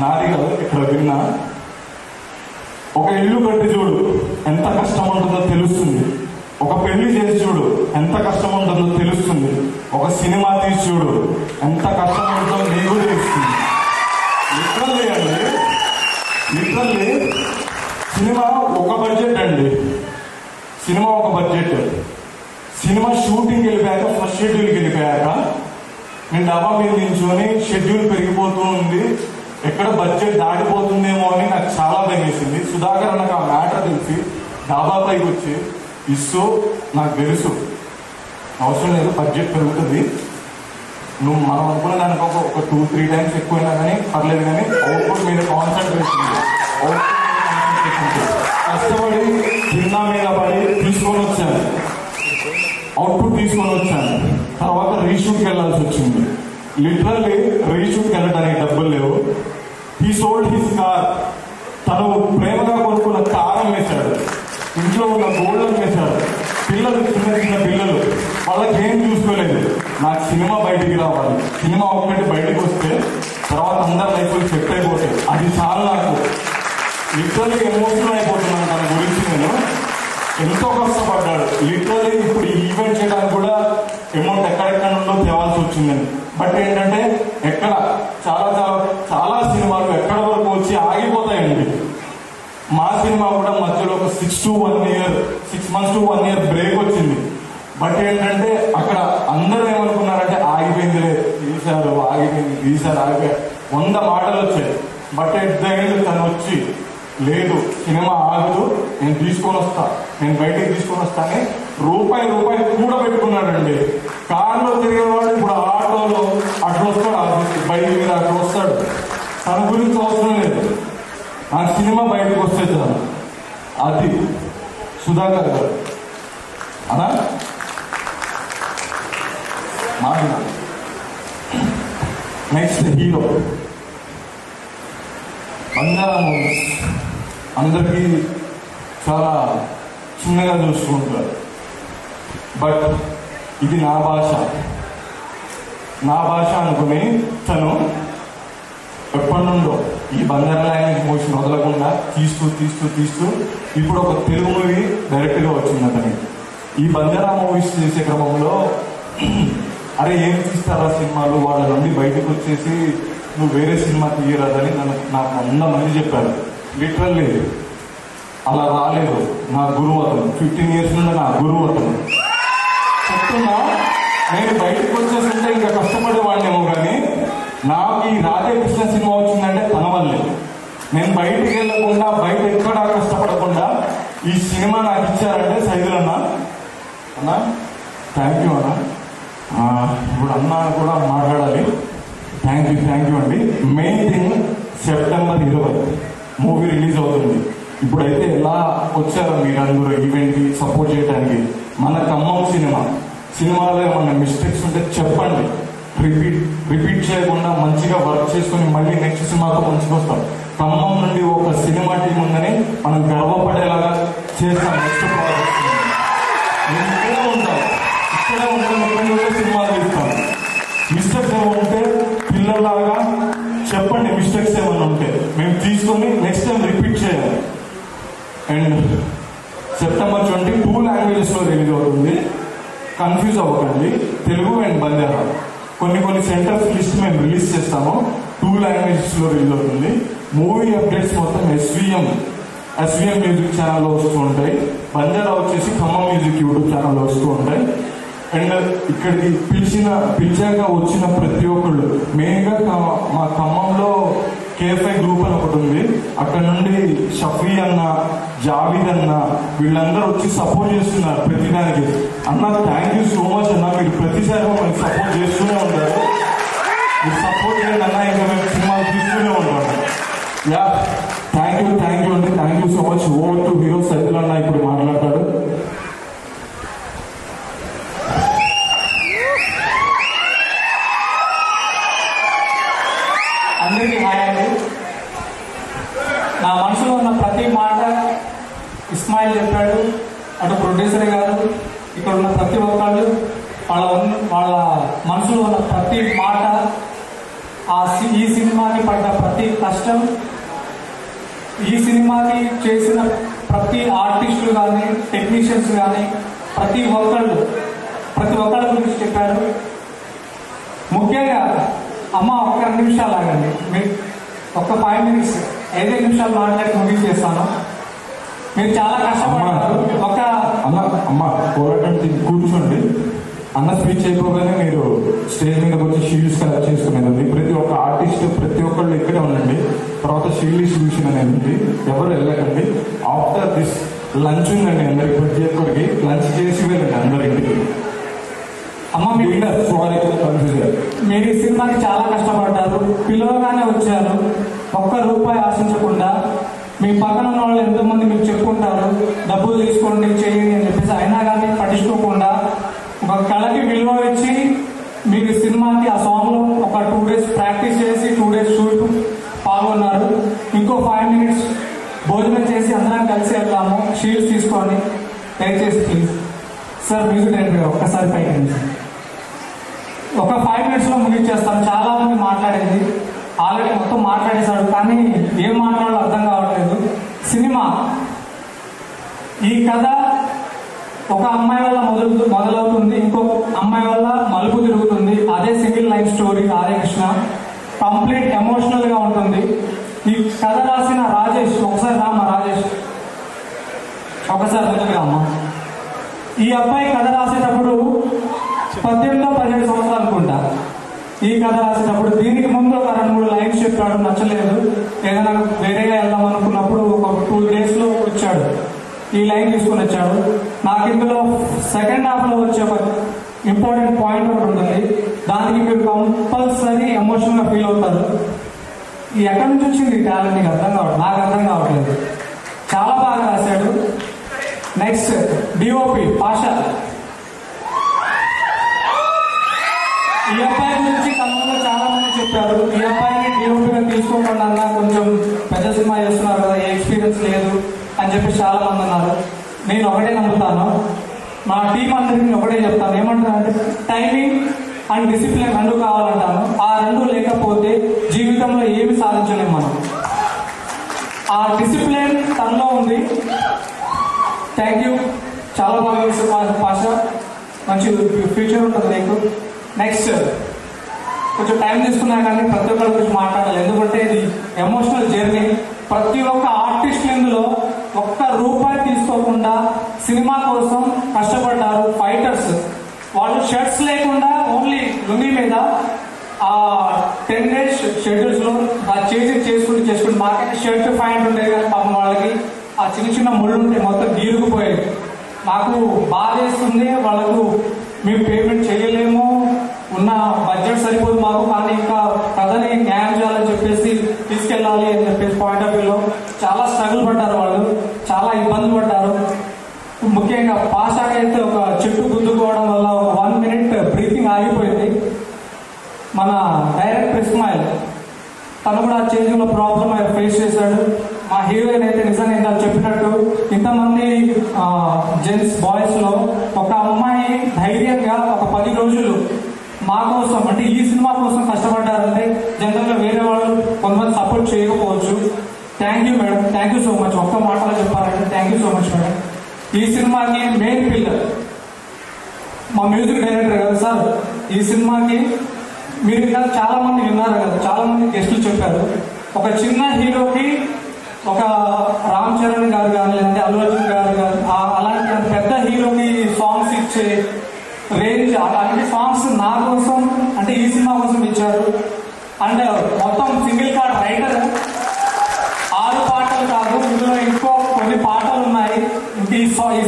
నాది కాదు, ఇక్కడ విన్నా. ఒక ఇల్లు కట్టి చూడు ఎంత కష్టం ఉంటుందో తెలుస్తుంది. ఒక పెళ్లి చేసి చూడు ఎంత కష్టం ఉంటుందో తెలుస్తుంది. ఒక సినిమా తీసి చూడు ఎంత కష్టం ఉంటుందో నీకు తెలుస్తుంది. లిటరల్లీ సినిమా ఒక బడ్జెట్ అండి. సినిమా షూటింగ్ వెళ్ళిపోయాక, ఫస్ట్ షెడ్యూల్కి వెళ్ళిపోయాక నేను డాబా మీద నించుని షెడ్యూల్ పెరిగిపోతూ ఉంది, ఎక్కడ బడ్జెట్ దాటిపోతుందేమో అని నాకు చాలా భయం వేసింది. సుధాకర్ నాకు ఆ మ్యాటర్ తెలిసి డాబా పైకి వచ్చి ఇస్తూ, నాకు తెలుసు అవసరం లేదు, బడ్జెట్ పెరుగుతుంది, నువ్వు మనం అనుకున్న దానికి ఒక 2-3 టైమ్స్ ఎక్కువైనా కానీ పర్లేదు, కానీ అవుట్పుట్ మీద కాన్సన్ట్రేషన్ కష్టపడి కింద మీద పడి అవుట్పుట్ తీసుకొని వచ్చాను. తర్వాత రీషూట్కి వెళ్ళాల్సి వచ్చింది. లిటరల్లీ రీషూట్కి వెళ్ళడానికి డబ్బులు లేవు. He sold his car. తను ప్రేమగా కొనుక్కున్న కార్ అమ్మేశాడు, ఇంట్లో ఉన్న గోల్డ్ అమ్మేశాడు. చిన్న పిల్లలు వాళ్ళకి ఏం చూసుకోలేదు. నాకు సినిమా బయటికి రావాలి, సినిమా ఒక్కటి బయటకు వస్తే తర్వాత అందరి లైఫ్లు సెట్ అయిపోతాయి, అది చాలా నాకు లిటరల్లీ ఎమోషనల్ అయిపోతున్నాను. తన గురించి నేను ఎంతో కష్టపడ్డాడు. లిటరల్లీ ఇప్పుడు ఈవెంట్ చేయడానికి కూడా అమౌంట్ ఎక్కడెక్కడ నుండో తేవాల్సి వచ్చిందని. బట్ ఏంటంటే ఎక్కడ చాలా సినిమాలు ఎక్కడ వరకు వచ్చి ఆగిపోతాయండి. మా సినిమా కూడా మధ్యలో ఒక 6 months to 1 year బ్రేక్ వచ్చింది. బట్ ఏంటంటే అక్కడ అందరూ ఏమనుకున్నారంటే ఆగిపోయిందిలే, తీశారు ఆగిపోయింది, 100 మాటలు వచ్చాయి. బట్ ఎట్ ద ఎండ్ తను వచ్చి లేదు సినిమా ఆగదు, నేను బయటికి తీసుకొని వస్తానే రూపాయి కూడా పెట్టుకున్నాడండి. కార్లో తిరిగేవాడు ఇప్పుడు ఆటోలో అట్లా వస్తాడు, బైక్ మీద అట్లా వస్తాడు. తన గురించి అవసరం లేదు, ఆ సినిమా బయటకు వస్తే చాలు. అది సుధాకర్ గారు అనా మాట. నెక్స్ట్ హీరో బంగారా మూవీస్. అందరికీ చాలా చిన్నగా చూసుకుంటారు, బట్ ఇది నా భాష అనుకుని తను ఎప్పటి నుండో ఈ బంగారా లాంగ్వేజ్ మోషన్ వదలకుండా తీస్తూ ఇప్పుడు ఒక తెలుగు మూవీ డైరెక్ట్ గా వచ్చింది అతనికి. ఈ బంజారా మూవీస్ చేసే క్రమంలో అరే ఏం తీస్తారా సినిమాలు, వాళ్ళ నుండి బయటకు వచ్చేసి నువ్వు వేరే సినిమా తీయరాదని నాకు 100 మంది చెప్పారు. లిటరల్లీ అలా రాలేదు. నా గురువు అతను, 15 years నుండి నా గురువు అతను. చెప్తున్నా, నేను బయటకు వచ్చేస్తుంటే ఇంకా కష్టపడేవాడినేమో కానీ నాకు ఈ రాధాకృష్ణ సినిమా వచ్చిందంటే తన వల్లే. నేను బయటికి వెళ్ళకుండా, బయట ఎక్కడా కష్టపడకుండా ఈ సినిమా నాకు ఇచ్చారంటే సైదులు అన్న థ్యాంక్ యూ అన్న. ఇప్పుడు అన్న కూడా మాట్లాడాలి. థ్యాంక్ యూ అండి. Main thing September 20 movie release అవుతుంది. ఇప్పుడైతే ఎలా వచ్చారో మీరందరూ ఈవెంట్కి సపోర్ట్ చేయడానికి. మన ఖమ్మం సినిమాలో ఏమన్నా మిస్టేక్స్ ఉంటే చెప్పండి. రిపీట్ చేయకుండా మంచిగా వర్క్ చేసుకుని మళ్ళీ నెక్స్ట్ సినిమాతో మంచిగా వస్తాం. ఖమ్మం నుండి ఒక సినిమా టీం ఉందని మనం గర్వపడేలాగా చేస్తాం. నెక్స్ట్ ప్రాజెక్ట్ ఇక్కడే ఉంటాం, సినిమాలు తీస్తాం. మిస్టేక్స్ ఏమైనా ఉంటే పిల్లల్లాగా చెప్పండి. మిస్టేక్స్ ఏమైనా ఉంటే మేము తీసుకొని నెక్స్ట్ టైం రిపీట్ చేయాలి. అండ్ September 20 2 languages లో రిలీజ్ అవుతుంది. కన్ఫ్యూజ్ అవ్వకండి, తెలుగు అండ్ బంజారా. కొన్ని సెంటర్స్ లిస్ట్ మేము రిలీజ్ చేస్తాము. 2 languages లో రిలీజ్ అవుతుంది. మూవీ అప్డేట్స్ మొత్తం SVM మ్యూజిక్ ఛానల్లో వస్తూ ఉంటాయి. బంజారా వచ్చేసి ఖమ్మం మ్యూజిక్ యూట్యూబ్ ఛానల్లో వస్తూ ఉంటాయి. అండ్ ఇక్కడికి పిలిచాక వచ్చిన ప్రతి ఒక్కళ్ళు, మెయిన్గా మా ఖమ్మంలో K5 గ్రూప్ అని ఒకటి ఉంది. అక్కడ నుండి షఫీ అన్న, జావీద్ అన్న వీళ్ళందరూ వచ్చి సపోర్ట్ చేస్తున్నారు ప్రతిదానికి. అన్న థ్యాంక్ యూ సో మచ్ అన్న, మీరు ప్రతిసారి మనకి సపోర్ట్ చేస్తూనే ఉంటారు. మీరు సపోర్ట్ చేయండి అన్న, ఇంకా మేము సినిమాలు తీస్తూనే ఉంటాము. యా థ్యాంక్ యూ అండి. Thank you so much. Over to hero Saidul అన్న ఇప్పుడు మాట్లాడతాడు. అందరికీ హాయ్ అండి. నా మనసులో ఉన్న ప్రతి మాట ఇస్మాయిల్ చెప్పాడు. అటు ప్రొడ్యూసర్ గారు, ఇక్కడ ఉన్న ప్రతి ఒక్కళ్ళు వాళ్ళ మనసులో ఉన్న ప్రతి మాట, ఈ సినిమాకి పడ్డ ప్రతి కష్టం, ఈ సినిమాకి చేసిన ప్రతి ఆర్టిస్టులు కానీ, టెక్నీషియన్స్ కానీ ప్రతి ఒక్కళ్ళ గురించి చెప్పారు. ముఖ్యంగా అమ్మ ఒక్క 2 నిమిషాలు ఆగండి. మీరు ఒక్క 5 minutes 5 నిమిషాలు మాట్లాడి ముగించేస్తాను. మీరు చాలా కష్టపడ్డారు. అమ్మ పోరాటం కూర్చోండి. అన్న స్పీచ్ అయిపోగానే మీరు స్టేజ్ మీద వచ్చి షీల్డ్స్ కలెక్ట్ చేసుకునేది. ప్రతి ఒక్క ఆర్టిస్ట్ ప్రతి ఒక్కళ్ళు ఇక్కడే ఉండండి. తర్వాత షీల్డ్ డిస్ట్రిబ్యూషన్ అనేది ఉంది, ఎవరు వెళ్ళకండి. ఆఫ్టర్ దిస్ లంచ్ ఉందండి అందరికి, ప్రతి ఒక్కరికి లంచ్ చేసి వెళ్ళండి అందరింటికి. అమ్మ మీరు ఈ సినిమాకి చాలా కష్టపడ్డారు. పిలవగానే వచ్చారు, ₹1 ఆశించకుండా. మీ పక్కన ఉన్న వాళ్ళు ఎంతో మంది మీకు చెప్పుకుంటారు డబ్బులు తీసుకోండి చేయండి అని చెప్పేసి, అయినా కానీ పట్టించుకోకుండా ఒక కళకి విలువ ఇచ్చి మీరు సినిమాకి ఆ సాంగ్ లో ఒక 2 days ప్రాక్టీస్ చేసి 2 days షూట్ పాల్గొన్నారు. ఇంకో 5 minutes భోజనం చేసి అందరం కలిసి వెళ్దాము. షీల్డ్స్ తీసుకోండి దయచేసి ప్లీజ్. సార్ మ్యూజిక్ డైరెక్టర్ ఒక్కసారి పైకి ఒక 5 minutes లో ముగించేస్తాను. చాలా మంది మాట్లాడేది ఆల్రెడీ మొత్తం మాట్లాడేశాడు, కానీ ఏం మాట్లాడాలో అర్థం కావట్లేదు. సినిమా ఈ కథ ఒక అమ్మాయి వల్ల మొదలవుతుంది, ఇంకో అమ్మాయి వల్ల మలుపు తిరుగుతుంది. అదే single life story Radhakrishna. Complete emotional గా ఉంటుంది. ఈ కథ రాసిన రాజేష్, ఒకసారి రామ్మ రాజేష్, ఒకసారి దగ్గర అమ్మ. ఈ అబ్బాయి కథ రాసేటప్పుడు 18-17 సంవత్సరాలు అనుకుంటా. ఈ కథ రాసేటప్పుడు దీనికి ముందు ఒక 2-3 lines చెప్పాడు, నచ్చలేదు. ఏదైనా వేరేగా వెళ్దాం అనుకున్నప్పుడు ఒక 2 days లో వచ్చాడు, ఈ లైన్ తీసుకుని వచ్చాడు. నాకు ఇందులో సెకండ్ హాఫ్ లో వచ్చే ఒక ఇంపార్టెంట్ పాయింట్ ఒకటి ఉంటుంది. దానికి మీరు కంపల్సరీ ఎమోషనల్ గా ఫీల్ అవుతారు. ఎక్కడి నుంచి వచ్చింది టాలెంట్ మీకు అర్థం కావట్లేదు, నాకు అర్థం కావట్లేదు. చాలా బాగా రాశాడు. Next DOP Pasha. ఈ అబ్బాయి గురించి కళ్ళలో చాలా మంది చెప్పారు, ఈ అబ్బాయిని డిఓపిగా తీసుకోకుండా కొంచెం పెద్ద సినిమా చేస్తున్నారు కదా, ఏ ఎక్స్పీరియన్స్ లేదు అని చెప్పి చాలా మంది అన్నారు. నేను ఒకటే నమ్ముతాను, మా టీం అందరికీ ఒకటే చెప్తాను. ఏమంటారంటే టైమింగ్ అండ్ డిసిప్లిన్ 2 కావాలంటాను. ఆ 2 లేకపోతే జీవితంలో ఏమి సాధించలేము మనం. ఆ డిసిప్లిన్ తనలో ఉంది. Thank you. చాలా బాగా చేస్తావు పాష, మంచి ఫ్యూచర్ ఉంటుంది నీకు. నెక్స్ట్ కొంచెం టైం తీసుకున్నా కానీ ప్రతి ఒక్కరి గురించి మాట్లాడాలి, ఎందుకంటే ఇది ఎమోషనల్ జర్నీ. ప్రతి ఒక్క ఆర్టిస్ట్ ఇందులో ఒక్క రూపాయి తీసుకోకుండా సినిమా కోసం కష్టపడ్డారు. ఫైటర్స్ వాళ్ళు షర్ట్స్ లేకుండా ఓన్లీ లుంగి మీద ఆ 10 days షెడ్యూల్స్ లో చేసుకుంటూ మాకైతే షర్ట్ ప్యాంట్ ఉండేది కానీ పాపం వాళ్ళకి ఆ చిన్న చిన్న ముళ్ళు ఉంటే మొత్తం గీరుకుపోయేది. నాకు బాధ వేస్తుంది, వాళ్ళకు మేము పేమెంట్ చేయలేము, ఉన్న బడ్జెట్ సరిపోదు మాకు, కానీ ఇంకా కథని న్యాయం చేయాలని చెప్పేసి తీసుకెళ్ళాలి అని చెప్పేసి పాయింట్ ఆఫ్ వ్యూలో చాలా స్ట్రగుల్ పడ్డారు వాళ్ళు, చాలా ఇబ్బంది పడ్డారు. ముఖ్యంగా పాషాకైతే ఒక చెట్టు గుద్దుకోవడం వల్ల 1 minute బ్రీతింగ్ ఆగిపోయింది. మన డైరెక్టర్ ఇస్మాయిల్ తను కూడా ఆ చేంజింగ్ లో ప్రాబ్లమ్ ఫేస్ చేశాడు. మా హీరోయిన్ అయితే నిజంగా ఇంత చెప్పినట్టు ఇంతమంది జెంట్స్ బాయ్స్ లో ఒక అమ్మాయి ధైర్యంగా ఒక 10 రోజులు మా కోసం అంటే ఈ సినిమా కోసం కష్టపడ్డారంటే జనరల్ గా వేరే వాళ్ళు కొంతమంది సపోర్ట్ చేయకపోవచ్చు. Thank you madam, thank you so much. ఒక్క మాటలో చెప్పాలంటే thank you so much madam. ఈ సినిమాకి మెయిన్ పిల్లర్ మా మ్యూజిక్ డైరెక్టర్ కదా సార్. ఈ సినిమాకి మీరు ఇంకా చాలా మంది విన్నారు కదా, చాలా మంది గెస్టులు చెప్పారు. ఒక చిన్న హీరోకి ఒక రామ్ చరణ్ గారు కానీ లేదంటే అల్లు అర్జున్ గారు కానీ అలాంటి పెద్ద హీరోకి సాంగ్స్ ఇచ్చే రేంజ్, అలాంటి సాంగ్స్ నా కోసం అంటే ఈ సినిమా కోసం ఇచ్చారు. అండ్ మొత్తం సింగిల్ కార్డ్ రైటర్ 6 పాటలు కాదు, ఇందులో ఇంకో కొన్ని పాటలు ఉన్నాయి. ఈ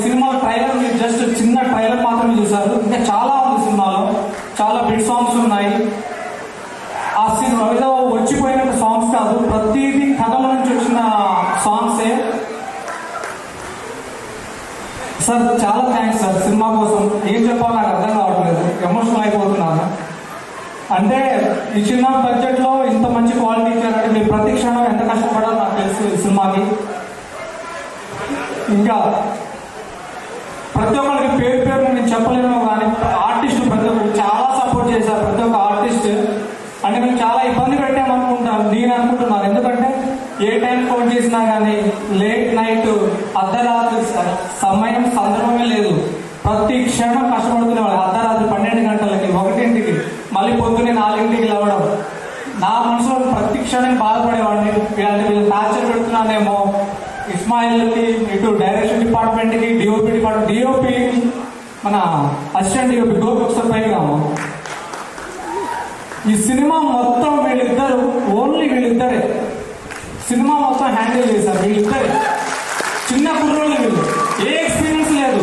సినిమా ట్రైలర్ మీరు జస్ట్ చిన్న ట్రైలర్ మాత్రమే చూసారు, ఇంకా చాలా ఉంది సినిమాలో, చాలా బిట్ సాంగ్స్ ఉన్నాయి. ఆ సినిమా ఏదో వచ్చిపోయిన సాంగ్స్ కాదు, ప్రతిదీ కథల నుంచి వచ్చిన సాంగ్సే. సార్ చాలా థ్యాంక్స్ సార్. సినిమా కోసం ఏం చెప్పాలో నాకు అర్థం కావట్లేదు, ఎమోషనల్ అయిపోతున్నాను. అంటే ఈ చిన్న బడ్జెట్ లో ఇంత మంచి క్వాలిటీ ఇచ్చారంటే మీరు ప్రతి క్షణం ఎంత కష్టపడాలో నాకు తెలుసు ఈ సినిమాకి. ఇంకా ప్రతి ఒక్కరికి పేరు పేరు నేను చెప్పలేను కానీ ఆర్టిస్ట్ ప్రతి ఒక్కరు చాలా సపోర్ట్ చేశారు. ప్రతి ఒక్క ఆర్టిస్ట్ అంటే మేము చాలా ఇబ్బంది పెట్టామనుకుంటాను, నేను అనుకుంటున్నాను. ఎందుకంటే ఏ టైం ఫోన్ చేసినా కానీ లేట్ నైట్ అర్ధరాత్రి సమయం సందర్భమే లేదు, ప్రతి క్షణం కష్టపడుతునేవాళ్ళు. అర్ధరాత్రి 12 గంటలకి 1 గంటకి మళ్ళీ పొద్దున్నే 4 గంటకి లేవడం. నా మనసులో ప్రతి క్షణం బాధపడేవాడిని, వీళ్ళు టార్చర్ పెడుతున్నానేమో. ఇస్మాయిల్కి ఇటు డైరెక్షన్ డిపార్ట్మెంట్ కి డిఓపి మన అసిస్టెంట్ డిఓపి గోపి ఒకసారి పైకి రాము. ఈ సినిమా మొత్తం వీళ్ళిద్దరు, ఓన్లీ వీళ్ళిద్దరే సినిమా మొత్తం హ్యాండిల్ చేశారు. వీళ్ళిద్దరే చిన్న కుర్రోళ్ళు, వీళ్ళు ఏ ఎక్స్పీరియన్స్ లేదు,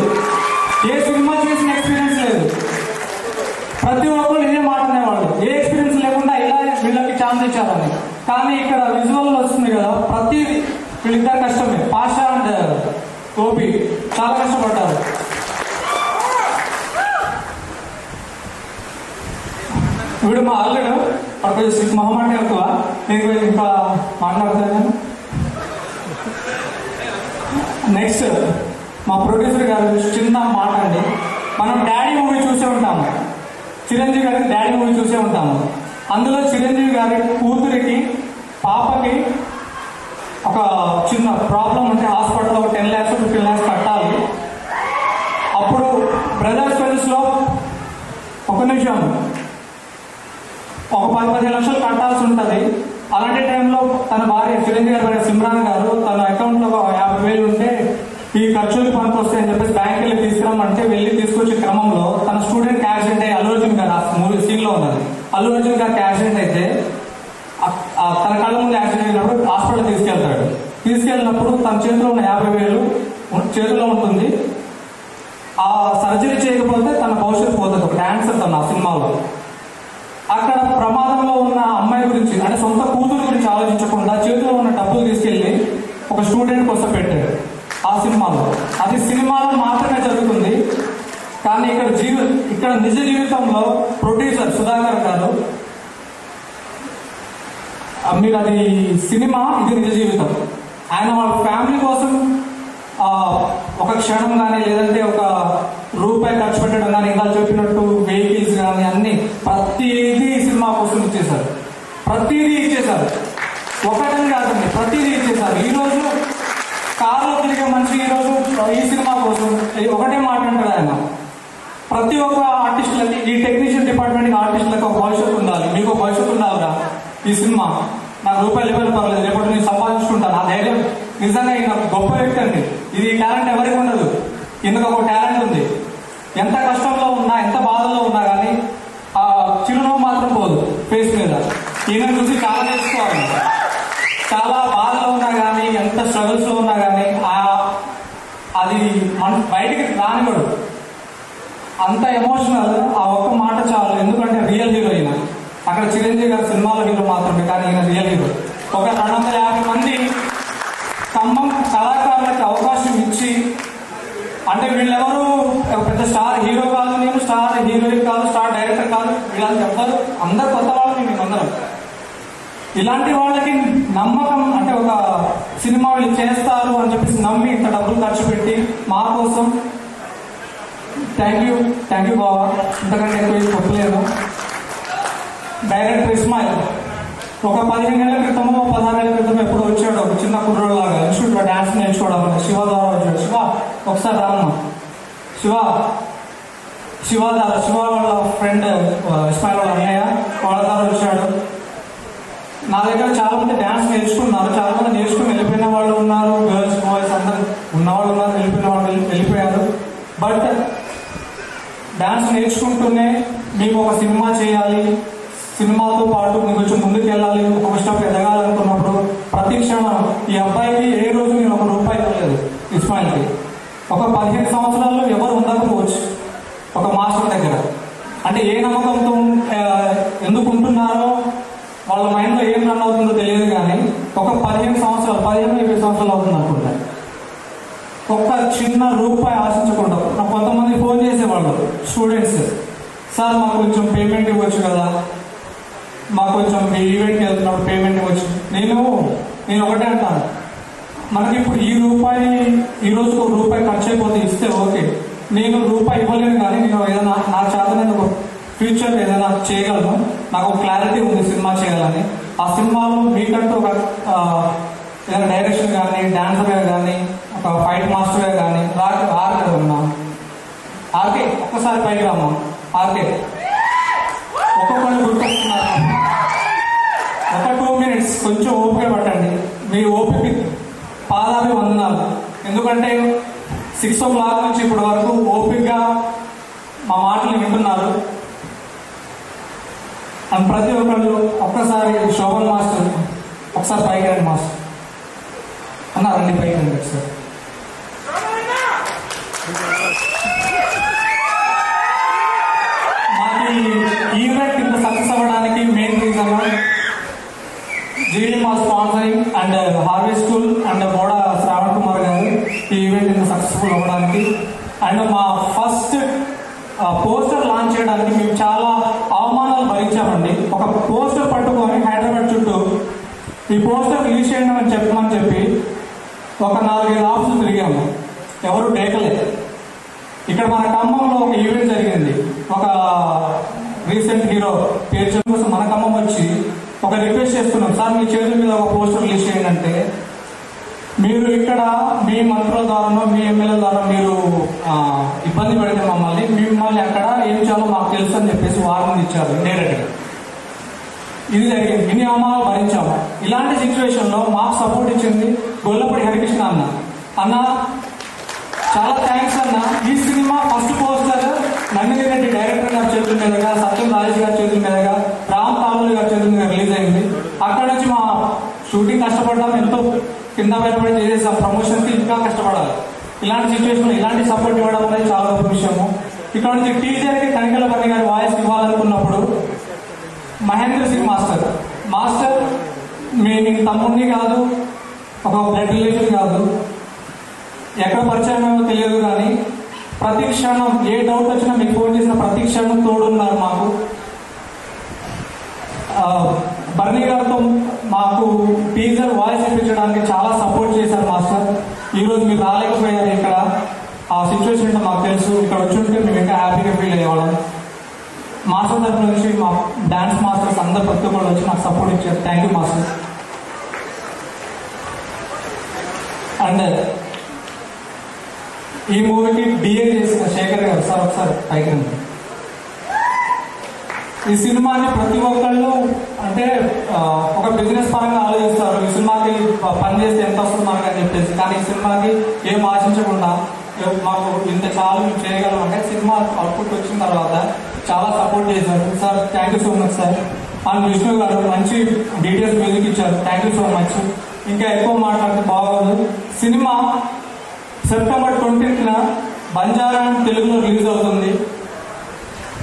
ఏ సినిమా చేసిన ఎక్స్పీరియన్స్ లేదు. ప్రతి ఒక్కరు ఇదే మాట అనేవాళ్ళు, ఏ ఎక్స్పీరియన్స్ లేకుండా ఇలా వీళ్ళకి ఛాన్స్ ఇచ్చారని. కానీ ఇక్కడ విజువల్ వస్తుంది కదా, ప్రతి వీళ్ళిద్దరు కష్టమే. పాషా అండ్ గోపి చాలా కష్టపడ్డారు. వీడు మా అల్లుడు, అక్కడ మొహమాట ఎక్కువ, నేను ఇంకా మాట్లాడతాను. నెక్స్ట్ మా ప్రొడ్యూసర్ గారు చిన్న మాట అండి. మనం డాడీ మూవీ చూసే ఉంటాము, చిరంజీవి గారి డాడీ మూవీ చూసే ఉంటాము. అందులో చిరంజీవి గారి కూతురికి పాపకి ఒక చిన్న ప్రాబ్లం ఉంటే హాస్పిటల్లో 10 lakhs 15 lakhs కట్టాలి. అప్పుడు బ్రదర్స్ ఫ్రెండ్స్ లో ఒక నిమిషం ఒక 10-15 లక్షలు కట్టాల్సి ఉంటుంది. అలాంటి టైంలో తన భార్య చిరంజీవి గారి భార్య సిమ్రాన్ గారు తన అకౌంట్ లో 50,000 ఉంటే ఈ ఖర్చులకు పనికి వస్తాయని చెప్పేసి బ్యాంక్ వెళ్ళి తీసుకురామంటే వెళ్ళి తీసుకొచ్చే క్రమంలో తన స్టూడెంట్ యాక్సిడెంట్ అయ్యి అల్లు అర్జున్ గారు ఆ మూవీ సీన్ లో ఉన్నది. అల్లు అర్జున్ గారికి యాక్సిడెంట్ అయితే తన కళ్ళ ముందు యాక్సిడెంట్ అయినప్పుడు హాస్పిటల్ తీసుకెళ్తాడు. తీసుకెళ్ళినప్పుడు తన చేతిలో ఉన్న 50,000 చేతిలో ఉంటుంది. ఆ సర్జరీ చేయకపోతే తన భవిష్యత్తు పోతుంది. ఒక డాన్సర్ తన ఆ సినిమాలో. అక్కడ ప్రమాదంలో ఉన్న అమ్మాయి గురించి అంటే సొంత కూతురు గురించి ఆలోచించకుండా చేతిలో ఉన్న డబ్బులు తీసుకెళ్లి ఒక స్టూడెంట్ కోసం పెట్టాడు ఆ సినిమాలో. అది సినిమాలో మాత్రమే జరుగుతుంది, కానీ ఇక్కడ నిజ జీవితంలో ప్రొడ్యూసర్ సుధాకర్ గారు మీరు అది సినిమా, ఇది నిజ జీవితం. ఆయన వాళ్ళ ఫ్యామిలీ కోసం ఒక క్షణం కానీ లేదంటే ఒక రూపాయి ఖర్చు పెట్టడం కానీ ఇంకా చెప్పినట్టు వెహికల్స్ కానీ అన్ని ప్రతిదీ సినిమా కోసం ఇచ్చేశారు. ప్రతిదీ ఇచ్చేశారు, ఒకటని కాదండి, ప్రతిదీ ఇచ్చేశారు. ఈరోజు కారులో తిరిగే మనిషి ఈరోజు ఈ సినిమా కోసం ఒకటే మాట అంటాడు ఆయన, ప్రతి ఒక్క ఆర్టిస్టులకి, ఈ టెక్నీషియన్ డిపార్ట్మెంట్ ఆర్టిస్టులకు ఒక భవిష్యత్తు ఉండాలి, మీకు ఒక భవిష్యత్తు ఉండాలిరా. ఈ సినిమా నాకు రూపాయలు పర్లేదు, రేపటి నేను సంపాదించుకుంటాను. ఆ ధైర్యం నిజంగా ఈయన గొప్ప వ్యక్తి అండి. ఇది టాలెంట్ ఎవరికి ఉండదు, ఈయనకు ఒక టాలెంట్ ఉంది. ఎంత కష్టంలో ఉన్నా, ఎంత బాధలో ఉన్నా కానీ ఆ చిరునవ్వు మాత్రం పోదు ఫేస్ మీద. ఈయన చూసి చాలా నేర్చుకోవాలి. చాలా బాధలో ఉన్నా కానీ, ఎంత స్ట్రగుల్స్ లో ఉన్నా కానీ అది మన బయటికి రానివాడు. అంత ఎమోషనల్. ఆ ఒక్క మాట చాలు, ఎందుకంటే రియల్ హీరో ఈయన. అక్కడ చిరంజీవి గారి సినిమాలో హీరో మాత్రమే, కానీ ఈయన రియల్ హీరో. ఒక 250 మంది ఖమ్మం కళాకారులకి అవకాశం ఇచ్చి, అంటే వీళ్ళెవరు పెద్ద స్టార్ హీరో కాదు, నేను స్టార్ హీరోయిన్ కాదు, స్టార్ డైరెక్టర్ కాదు, వీళ్ళంతా ఎవ్వరు, అందరు కొత్త వాళ్ళు మేమందరం. ఇలాంటి వాళ్ళకి నమ్మకం, అంటే ఒక సినిమా వీళ్ళు చేస్తారు అని చెప్పేసి నమ్మి ఇంత డబ్బులు ఖర్చు పెట్టి మా కోసం, థ్యాంక్ యూ బాబా. ఇంతకంటే ఎక్కువ చెప్పలేదు. డైరెక్టర్ ఇస్మాయిల్ ఒక 15 ఏళ్ల క్రితమో 16 ఏళ్ల క్రితం ఎప్పుడు వచ్చాడు, ఒక చిన్న కుర్రోడ్లాగా ఇన్స్టిట్యూట్ లో డాన్స్ నేర్చుకోవడం. శివ ద్వారా వచ్చాడు. శివ ఒకసారి రామ్మా. శివ వాళ్ళ ఫ్రెండ్ ఇస్మాయిల్ వాళ్ళ అన్నయ్య, వాళ్ళ ద్వారా వచ్చాడు. నా దగ్గర చాలా మంది డాన్స్ నేర్చుకున్నారు. చాలా మంది నేర్చుకుని వెళ్ళిపోయిన వాళ్ళు ఉన్నారు, గర్ల్స్ బాయ్స్ అందరు ఉన్నవాళ్ళు ఉన్నారు, వెళ్ళిపోయిన వాళ్ళు వెళ్ళిపోయారు. బట్ డాన్స్ నేర్చుకుంటూనే మేము ఒక సినిమా చేయాలి, సినిమాతో పాటు మేము కొంచెం ముందుకు వెళ్ళాలి, ఒక స్టెప్ ఎదగాలనుకున్నప్పుడు ప్రతి క్షణం ఈ అబ్బాయికి ఏ రోజు నేను ₹1 ఇవ్వలేదు ఇస్మాయిల్కి. ఒక 15 సంవత్సరాల్లో ఎవరు ఉండకపోవచ్చు ఒక మాస్టర్ దగ్గర. అంటే ఏ నమ్మకంతో ఎందుకు ఉంటున్నారో, వాళ్ళ మైండ్లో ఏం రన్ అవుతుందో తెలియదు. కానీ ఒక 15 సంవత్సరాలు 15-20 సంవత్సరాలు అవుతుంది అనుకుంటా, ఒక్క చిన్న రూపాయి ఆశించకుండా. నాకు కొంతమంది ఫోన్ చేసేవాళ్ళు స్టూడెంట్స్, సార్ మాకు కొంచెం పేమెంట్ ఇవ్వచ్చు కదా, మాకు కొంచెం ఈవెంట్కి వెళ్తున్నప్పుడు పేమెంట్ ఇవ్వచ్చు. నేను ఒకటే అంటాను, మనకి ఇప్పుడు ఈ రోజుకు ₹1 ఖర్చు అయిపోతే ఇస్తే ఓకే. నేను ₹1 ఇవ్వలేను, కానీ నేను ఏదైనా నా చేతనైనా ఒక ఫ్యూచర్ ఏదైనా చేయగలను. నాకు ఒక క్లారిటీ ఉంది సినిమా చేయాలని. ఆ సినిమాలో మీకంటూ ఒక ఏదైనా డైరెక్షన్ కానీ, డాన్సర్గా కానీ, ఒక ఫైట్ మాస్టర్గా కానీ ఆర్కే ఉన్నా. ఆర్కే ఒక్కసారి పైకి రామా. ఆర్కే ఒక్కొక్కరు గుర్తొస్తున్నారు. ఒక 2 minutes కొంచెం ఓపిక పట్టండి. మీ ఓపిక పాదాభివందనాలు. ఎందుకంటే 6 o'clock నుంచి ఇప్పటి వరకు ఓపికగా మా మాటలు వింటున్నారు. అండ్ ప్రతి ఒక్కళ్ళు ఒక్కసారి శోభన్ మాస్టర్ ఒకసారి పైకి రండి. మాస్టర్ అన్నారండి, పైకి రండి సార్. మాకు ఈవెంట్ ఇంత సక్సెస్ అవ్వడానికి మెయిన్ రీజన్ జీడీ మా sponsoring and Harvey school and Boda Shravan Kumar గారు ఈ ఈవెంట్ ఇంత సక్సెస్ఫుల్ అవ్వడానికి. అండ్ మా ఫస్ట్ పోస్టర్ లాంచ్ చేయడానికి మేము చాలా అవమానాలు భరించామండి. ఒక పోస్టర్ పట్టుకొని హైదరాబాద్ చుట్టూ ఈ పోస్టర్ రిలీజ్ చేయడం అని చెప్పి ఒక 4-5 ఆఫీసులు తిరిగాము, ఎవరు డేకలేదు. ఇక్కడ మన ఖమ్మంలో ఒక ఈవెంట్ జరిగింది. ఒక రీసెంట్ హీరో పేరు కోసం మన ఖమ్మం వచ్చి ఒక రిక్వెస్ట్ చేస్తున్నాం, సార్ మీ చేతుల మీద ఒక పోస్టర్ రిలీజ్ చేయండి అంటే, మీరు ఇక్కడ మీ మంత్రుల ద్వారానో మీ ఎమ్మెల్యే ద్వారా మీరు ఇబ్బంది పెడితే మిమ్మల్ని అక్కడ ఏం చేయాలో మాకు తెలుసు అని చెప్పేసి వార్నింగ్ ఇచ్చారు డైరెక్ట్గా. ఇది జరిగింది. ఇన్ని అవమానాలు భరించాము. ఇలాంటి సిచ్యువేషన్ లో మాకు సపోర్ట్ ఇచ్చింది గొల్లపూడి హరికృష్ణ అన్న చాలా థ్యాంక్స్ అన్న. ఈ cinema first poster Nandini Reddy director గారి చేతుల మీదుగా, సత్యం రాజేష్ గారి చేతుల మీదుగా, రామ్ తామూరి గారి చేతుల మీద రిలీజ్ అయింది. అక్కడ నుంచి మా షూటింగ్ కష్టపడ్డాం, ఎంతో కింద బయటపడి చేసేసాం. ప్రమోషన్ కి ఇంకా కష్టపడాలి. ఇలాంటి సిచ్యువేషన్ ఇలాంటి సపోర్ట్ ఇవ్వడం అనేది చాలా గొప్ప విషయము. ఇక్కడ నుంచి టీచర్ కి కనికల పని గారి వాయిస్ ఇవ్వాలనుకున్నప్పుడు మహేంద్ర సింగ్ మాస్టర్ మీ తమ్ముడిని కాదు, ఒక బ్లడ్ రిలేషన్ కాదు, ఎక్కడ పరిచయమో తెలియదు, కానీ ప్రతి క్షణం ఏ డౌట్ వచ్చినా మీకు ఫోన్ చేసిన ప్రతి క్షణం తోడున్నారు మాకు. బర్నీ గారితో మాకు టీజర్ వాయిస్ ఇప్పించడానికి చాలా సపోర్ట్ చేశారు మాస్టర్. ఈరోజు మీరు రాలేకపోయారు ఇక్కడ. ఆ సిచ్యువేషన్ అంటే మాకు తెలుసు. ఇక్కడ వచ్చి ఉంటే మేము ఇంకా హ్యాపీగా ఫీల్ అయ్యేవాళ్ళం. మాస్టర్ తరఫు నుంచి మా డాన్స్ మాస్టర్స్ అందరు ప్రతి ఒక్కళ్ళు వచ్చి నాకు సపోర్ట్ ఇచ్చారు. Thank you master. అండ్ ఈ మూవీకి డిఏ చేసిన శేఖర్ గారు సార్ ఒకసారి పైకి రండి. ఈ సినిమాని ప్రతి ఒక్కళ్ళు అంటే ఒక బిజినెస్ పరంగా ఆలోచిస్తారు, ఈ సినిమాకి పని చేస్తే ఎంత వస్తుంది మనకు అని చెప్పేసి. కానీ ఈ సినిమాకి ఏం ఆశించకుండా మాకు ఇంత చాలు మేము చేయగలం అంటే సినిమా అవుట్పుట్ వచ్చిన తర్వాత చాలా సపోర్ట్ చేశారు sir. Thank you so much sir. And Vishnu గారు మంచి డీటెయిల్స్ మ్యూజిక్ ఇచ్చారు, థ్యాంక్ యూ సో మచ్. ఇంకా ఎక్కువ మాట్లాడితే బాగోదు. సినిమా సెప్టెంబర్ 20న బంజారా తెలుగులో రిలీజ్ అవుతుంది.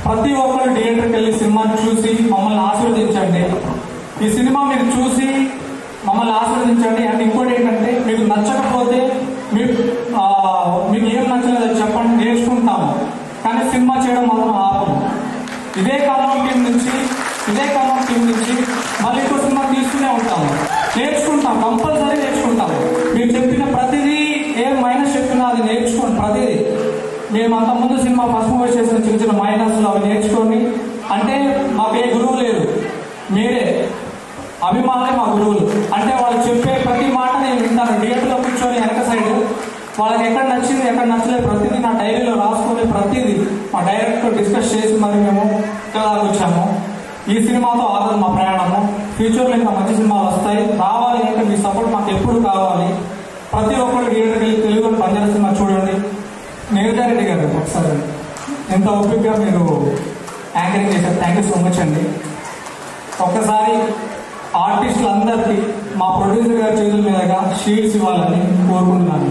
ప్రతి ఒక్కరు థియేటర్కి వెళ్ళి సినిమాని చూసి మమ్మల్ని ఆశీర్వదించండి. ఈ సినిమా మీరు చూసి మమ్మల్ని ఆశీర్వదించండి. అండ్ ఇంకోటి ఏంటంటే మీకు నచ్చకపోతే మీకు ఏం నచ్చలేదో చెప్పండి, నేర్చుకుంటాము. కానీ సినిమా చేయడం మాత్రం ఆపము. ఇదే కాలం టీం నుంచి మళ్ళీ ఇంకో సినిమా తీసుకునే ఉంటాము, నేర్చుకుంటాం, కంపల్సరీ నేర్చుకుంటాము. మీరు చెప్పిన ప్రతిదీ ఏం మైనస్ చెప్పినా అది నేర్చుకోండి. ప్రతిదీ మేము అంతకుముందు సినిమా ఫస్ట్ మూవీ చేసిన చిన్న చిన్న మైనస్లు అవి నేర్చుకోండి. అంటే మాకు ఏ గురువు లేరు, మీరే అభిమానులే మా గురువులు. అంటే వాళ్ళు చెప్పే ప్రతి మాట నేను వింటాను. థియేటర్లో కూర్చొని వెనక సైడ్ వాళ్ళకి ఎక్కడ నచ్చింది ఎక్కడ నచ్చలేదు ప్రతిదీ నా డైరీలో రాసుకొని ప్రతిదీ మా డైరెక్ట్తో డిస్కస్ చేసి మరి మేము ఇక్కడ వచ్చాము. ఈ సినిమాతో ఆగదు మా ప్రయాణము. ఫ్యూచర్లో ఇంకా మంచి సినిమాలు వస్తాయి. రావాలి అంటే మీ సపోర్ట్ మాకు ఎప్పుడు కావాలి. ప్రతి ఒక్కరు థియేటర్కి వెళ్ళి తెలుగు బంజారా సినిమా చూడండి. నీరజారెడ్డి గారు ఒకసారి ఎంత ఓపికగా మీరు యాంకరింగ్ చేశారు, థ్యాంక్ యూ సో మచ్ అండి. ఒక్కసారి ఆర్టిస్టులందరికీ మా ప్రొడ్యూసర్ గారి చేతుల మీదుగా షీట్స్ ఇవ్వాలని కోరుకుంటున్నాను.